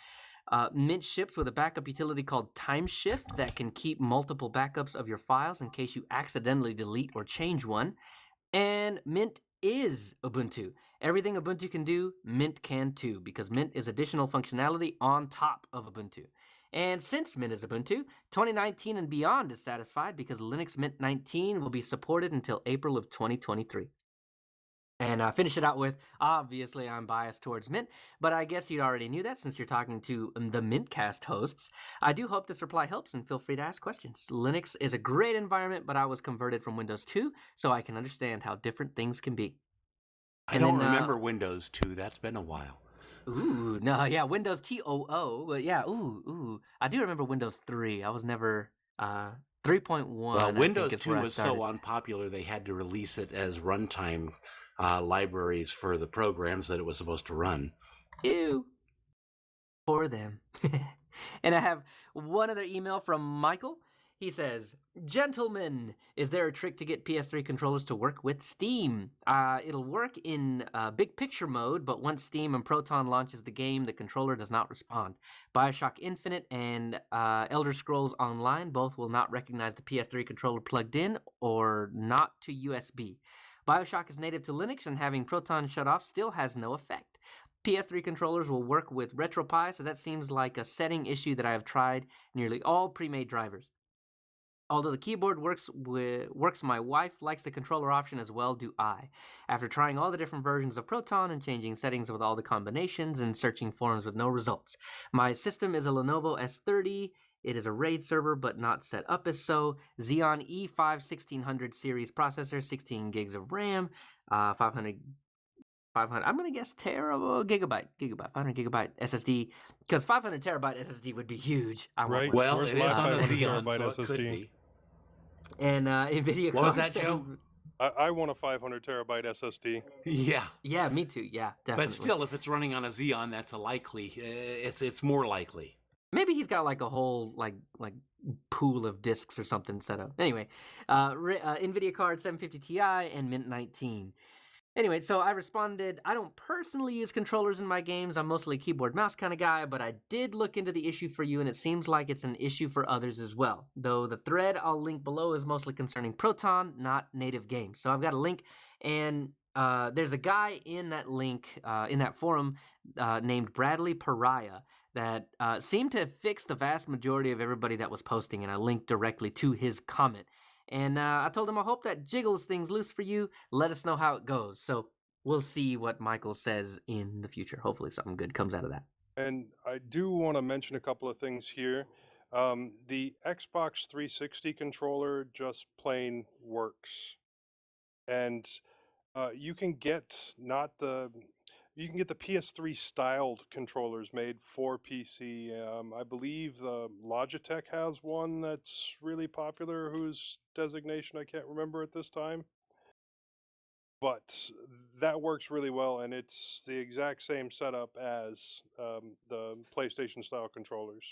Mint ships with a backup utility called Timeshift that can keep multiple backups of your files in case you accidentally delete or change one. And Mint is Ubuntu. Everything Ubuntu can do, Mint can too, because Mint is additional functionality on top of Ubuntu. And since Mint is Ubuntu, 2019 and beyond is satisfied because Linux Mint 19 will be supported until April of 2023. And finish it out with, obviously, I'm biased towards Mint, but I guess you already knew that since you're talking to the mintCast hosts. I do hope this reply helps, and feel free to ask questions. Linux is a great environment, but I was converted from Windows 2, so I can understand how different things can be. I don't remember Windows 2. That's been a while. Ooh, no, yeah, Windows TOO, but yeah, ooh. I do remember Windows 3. I was never... 3.1. Well, Windows 2 was so unpopular, they had to release it as runtime libraries for the programs that it was supposed to run. Ew. For them. And I have one other email from Michael. He says, Gentlemen, is there a trick to get PS3 controllers to work with Steam? It'll work in big picture mode, but once Steam and Proton launches the game, the controller does not respond. BioShock Infinite and Elder Scrolls Online both will not recognize the PS3 controller plugged in or not to USB. BioShock is native to Linux, and having Proton shut off still has no effect. PS3 controllers will work with RetroPie, so that seems like a setting issue that I have tried nearly all pre-made drivers. Although the keyboard works, my wife likes the controller option as well do I. After trying all the different versions of Proton and changing settings with all the combinations and searching forums with no results. My system is a Lenovo S30. It is a RAID server, but not set up as so. Xeon E5 1600 series processor, 16 gigs of RAM, 500. I'm gonna guess gigabyte, 500 gigabyte SSD, because 500 terabyte SSD would be huge. Right. Well, Where's it my is on a 500 Xeon, terabyte so it could SSD? be. And NVIDIA. What was that, Joe? I want a 500 terabyte SSD. Yeah. Yeah, me too. Yeah, definitely. But still, if it's running on a Xeon, that's a likely. It's more likely. Maybe he's got like a whole like pool of discs or something set up. Anyway, NVIDIA card 750 Ti and Mint 19. Anyway, so I responded, I don't personally use controllers in my games. I'm mostly a keyboard mouse kind of guy, but I did look into the issue for you, and it seems like it's an issue for others as well. Though the thread I'll link below is mostly concerning Proton, not native games. So I've got a link, and there's a guy in that link, in that forum, named Bradley Pariah, that seemed to fix the vast majority of everybody that was posting, and I linked directly to his comment. And I told him I hope that jiggles things loose for you. Let us know how it goes. So we'll see what Michael says in the future. Hopefully something good comes out of that. And I do want to mention a couple of things here. The Xbox 360 controller just plain works. And You can get you can get the PS3 styled controllers made for PC. I believe Logitech has one that's really popular, whose designation I can't remember at this time. But that works really well, and it's the exact same setup as the PlayStation style controllers.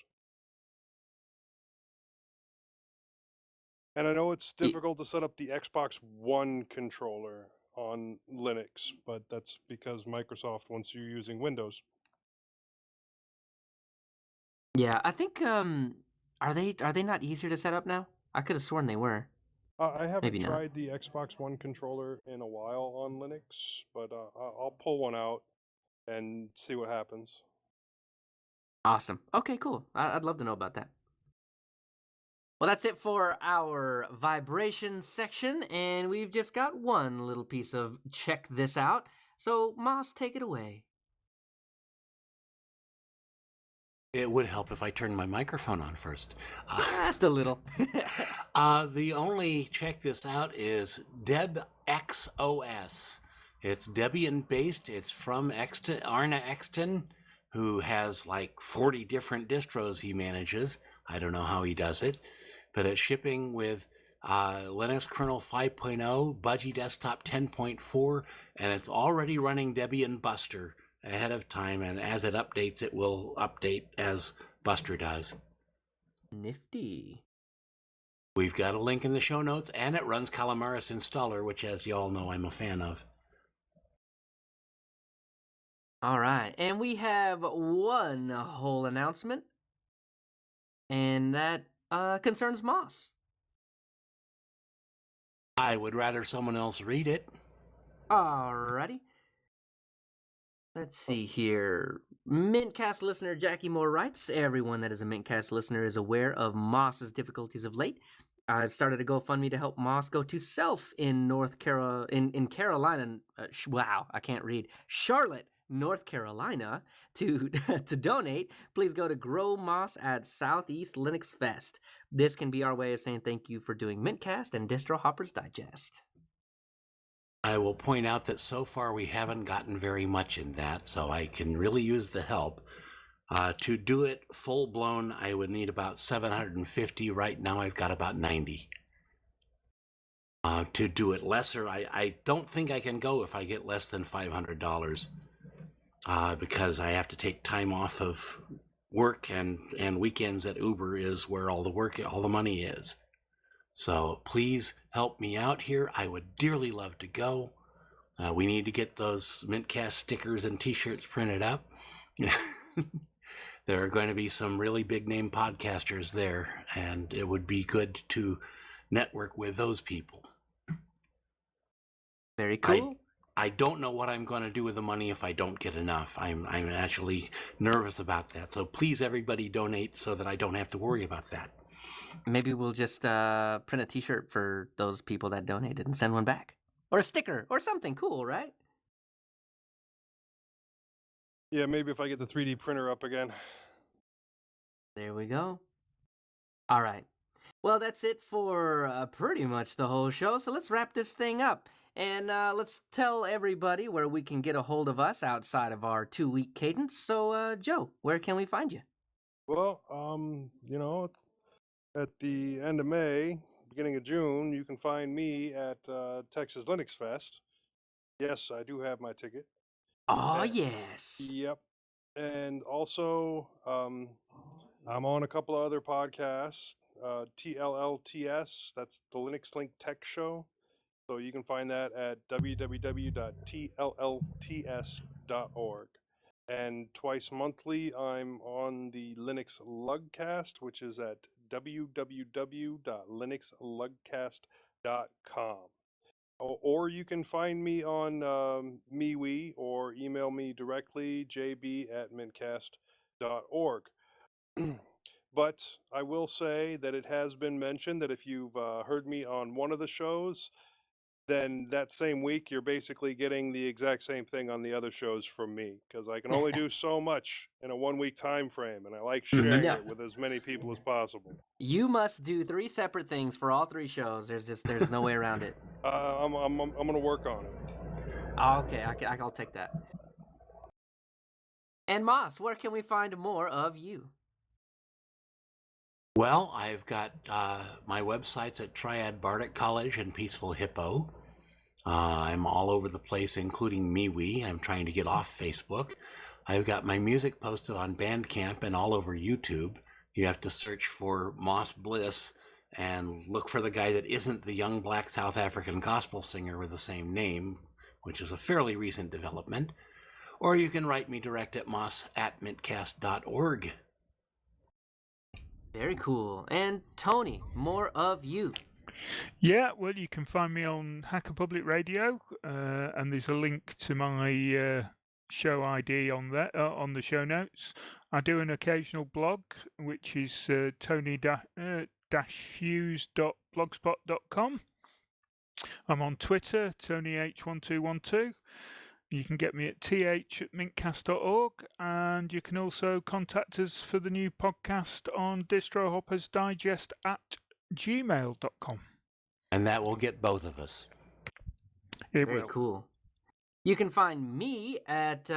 And I know it's difficult to set up the Xbox One controller on Linux, but that's because Microsoft wants you using Windows. Yeah, I think are they not easier to set up now? I could have sworn they were. I haven't Maybe not. tried the Xbox One controller in a while on Linux, but I'll pull one out and see what happens. Awesome. Okay, cool. I'd love to know about that. Well, that's it for our vibration section, and we've just got one little piece of check this out. So, Moss, take it away. It would help if I turned my microphone on first. Just a little. The only check this out is DebXOS. It's Debian based. It's from Arne Exton, who has like 40 different distros he manages. I don't know how he does it, but it's shipping with Linux kernel 5.0, Budgie Desktop 10.4, and it's already running Debian Buster ahead of time, and as it updates, it will update as Buster does. Nifty. We've got a link in the show notes, and it runs Calamaris installer, which, as you all know, I'm a fan of. All right, and we have one whole announcement, and that concerns Moss. I would rather someone else read it. Alrighty. Let's see here. mintCast listener Jackie Moore writes, everyone that is a mintCast listener is aware of Moss's difficulties of late. I've started a GoFundMe to help Moss go to self in Carolina. Wow, I can't read. Charlotte, North Carolina, to to donate. Please go to Grow Moss at Southeast Linux Fest. This can be our way of saying thank you for doing mintCast and Distro Hoppers Digest. I will point out that so far we haven't gotten very much in that, so I can really use the help. To do it full blown, I would need about 750. Right now, I've got about 90. To do it lesser, I don't think I can go if I get less than $500, because I have to take time off of work, and weekends at Uber is where all the money is. So please help me out here. I would dearly love to go. We need to get those mintCast stickers and t-shirts printed up. There are going to be some really big name podcasters there, and it would be good to network with those people. Very cool. I don't know what I'm going to do with the money if I don't get enough. I'm actually nervous about that. So please, everybody, donate so that I don't have to worry about that. Maybe we'll just print a t-shirt for those people that donated and send one back. Or a sticker or something cool, right? Yeah, maybe if I get the 3D printer up again. There we go. All right. Well, that's it for pretty much the whole show. So let's wrap this thing up. And let's tell everybody where we can get a hold of us outside of our 2-week cadence. So, Joe, where can we find you? Well, at the end of May, beginning of June, you can find me at Texas Linux Fest. Yes, I do have my ticket. Oh, yes. Yep. And also, I'm on a couple of other podcasts. TLLTS, that's the Linux Link Tech Show. So you can find that at www.tllts.org. And twice monthly, I'm on the Linux Lugcast, which is at www.linuxlugcast.com. Or you can find me on MeWe or email me directly, jb@mintcast.org. But I will say that it has been mentioned that if you've heard me on one of the shows, then that same week you're basically getting the exact same thing on the other shows from me, because I can only do so much in a 1-week time frame, and I like sharing No. it with as many people as possible. You must do 3 separate things for all 3 shows. There's no way around it. I'm going to work on it. Oh, okay, I'll take that. And Moss, where can we find more of you? Well, I've got my websites at Triad Bardic College and Peaceful Hippo. I'm all over the place, including MeWe. I'm trying to get off Facebook. I've got my music posted on Bandcamp and all over YouTube. You have to search for Moss Bliss and look for the guy that isn't the young black South African gospel singer with the same name, which is a fairly recent development. Or you can write me direct at moss@mintcast.org. Very cool. And Tony, more of you. Yeah, well, you can find me on Hacker Public Radio, and there's a link to my show ID on there on the show notes. I do an occasional blog, which is tony-hughes.blogspot.com. I'm on Twitter, TonyH1212. You can get me at th@mintcast.org, and you can also contact us for the new podcast on DistroHoppersDigest@gmail.com. And that will get both of us. Very cool. You can find me at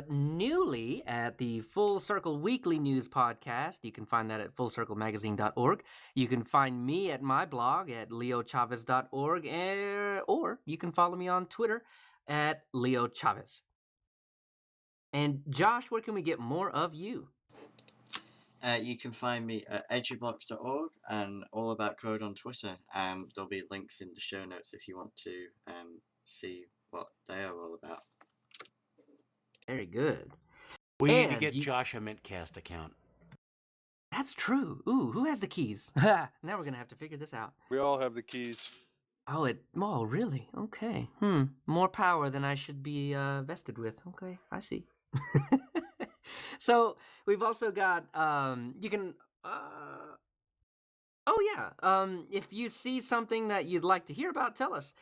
newly at the Full Circle Weekly News Podcast. You can find that at fullcirclemagazine.org. You can find me at my blog at leochavez.org, or you can follow me on Twitter at Leo Chavez. And Josh, where can we get more of you? You can find me at edublocks.org and All About Code on Twitter. There'll be links in the show notes if you want to see what they are all about. Very good. We need to get Josh a mintCast account. That's true. Ooh, who has the keys? Now we're going to have to figure this out. We all have the keys. Oh, really? Okay. More power than I should be vested with. Okay, I see. So we've also got you can if you see something that you'd like to hear about, tell us.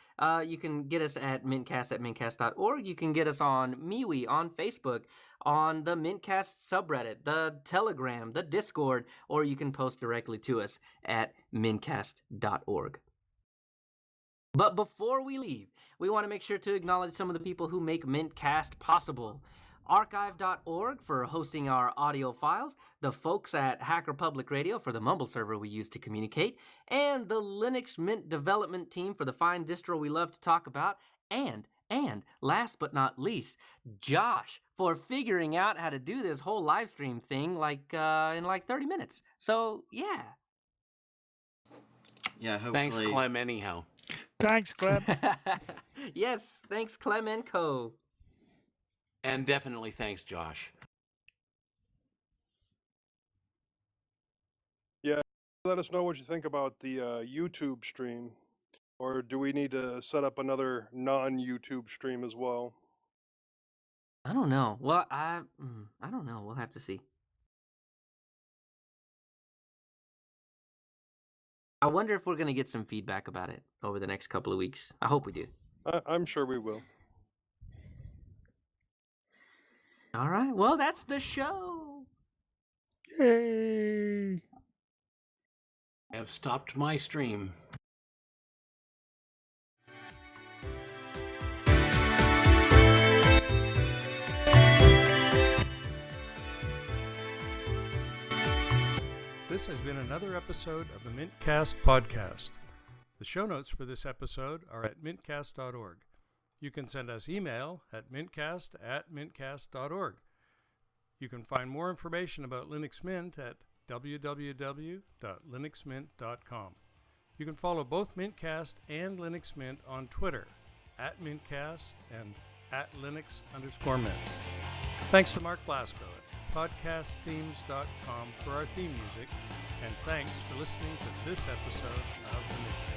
You can get us at mintcast@mintcast.org. You can get us on MeWe, on Facebook, on the Mintcast subreddit, the Telegram, the Discord, or you can post directly to us at mintcast.org. But before we leave, we want to make sure to acknowledge some of the people who make MintCast possible. Archive.org for hosting our audio files, the folks at Hacker Public Radio for the Mumble server we use to communicate, and the Linux Mint development team for the fine distro we love to talk about, and last but not least, Josh for figuring out how to do this whole live stream thing in 30 minutes. So, yeah. Yeah, hopefully. Thanks, Clem, anyhow. Thanks, Clem. Yes, thanks, Clem and Co. And definitely thanks, Josh. Yeah, let us know what you think about the YouTube stream. Or do we need to set up another non-YouTube stream as well? I don't know. Well, I don't know. We'll have to see. I wonder if we're going to get some feedback about it over the next couple of weeks. I hope we do. I'm sure we will. All right. Well, that's the show. Yay! I have stopped my stream. This has been another episode of the mintCast podcast. The show notes for this episode are at mintcast.org. You can send us email at mintcast@mintcast.org. You can find more information about Linux Mint at www.linuxmint.com. You can follow both MintCast and Linux Mint on Twitter at mintcast and at Linux_Mint. Thanks to Mark Blasco at podcastthemes.com for our theme music, and thanks for listening to this episode of the Mintcast.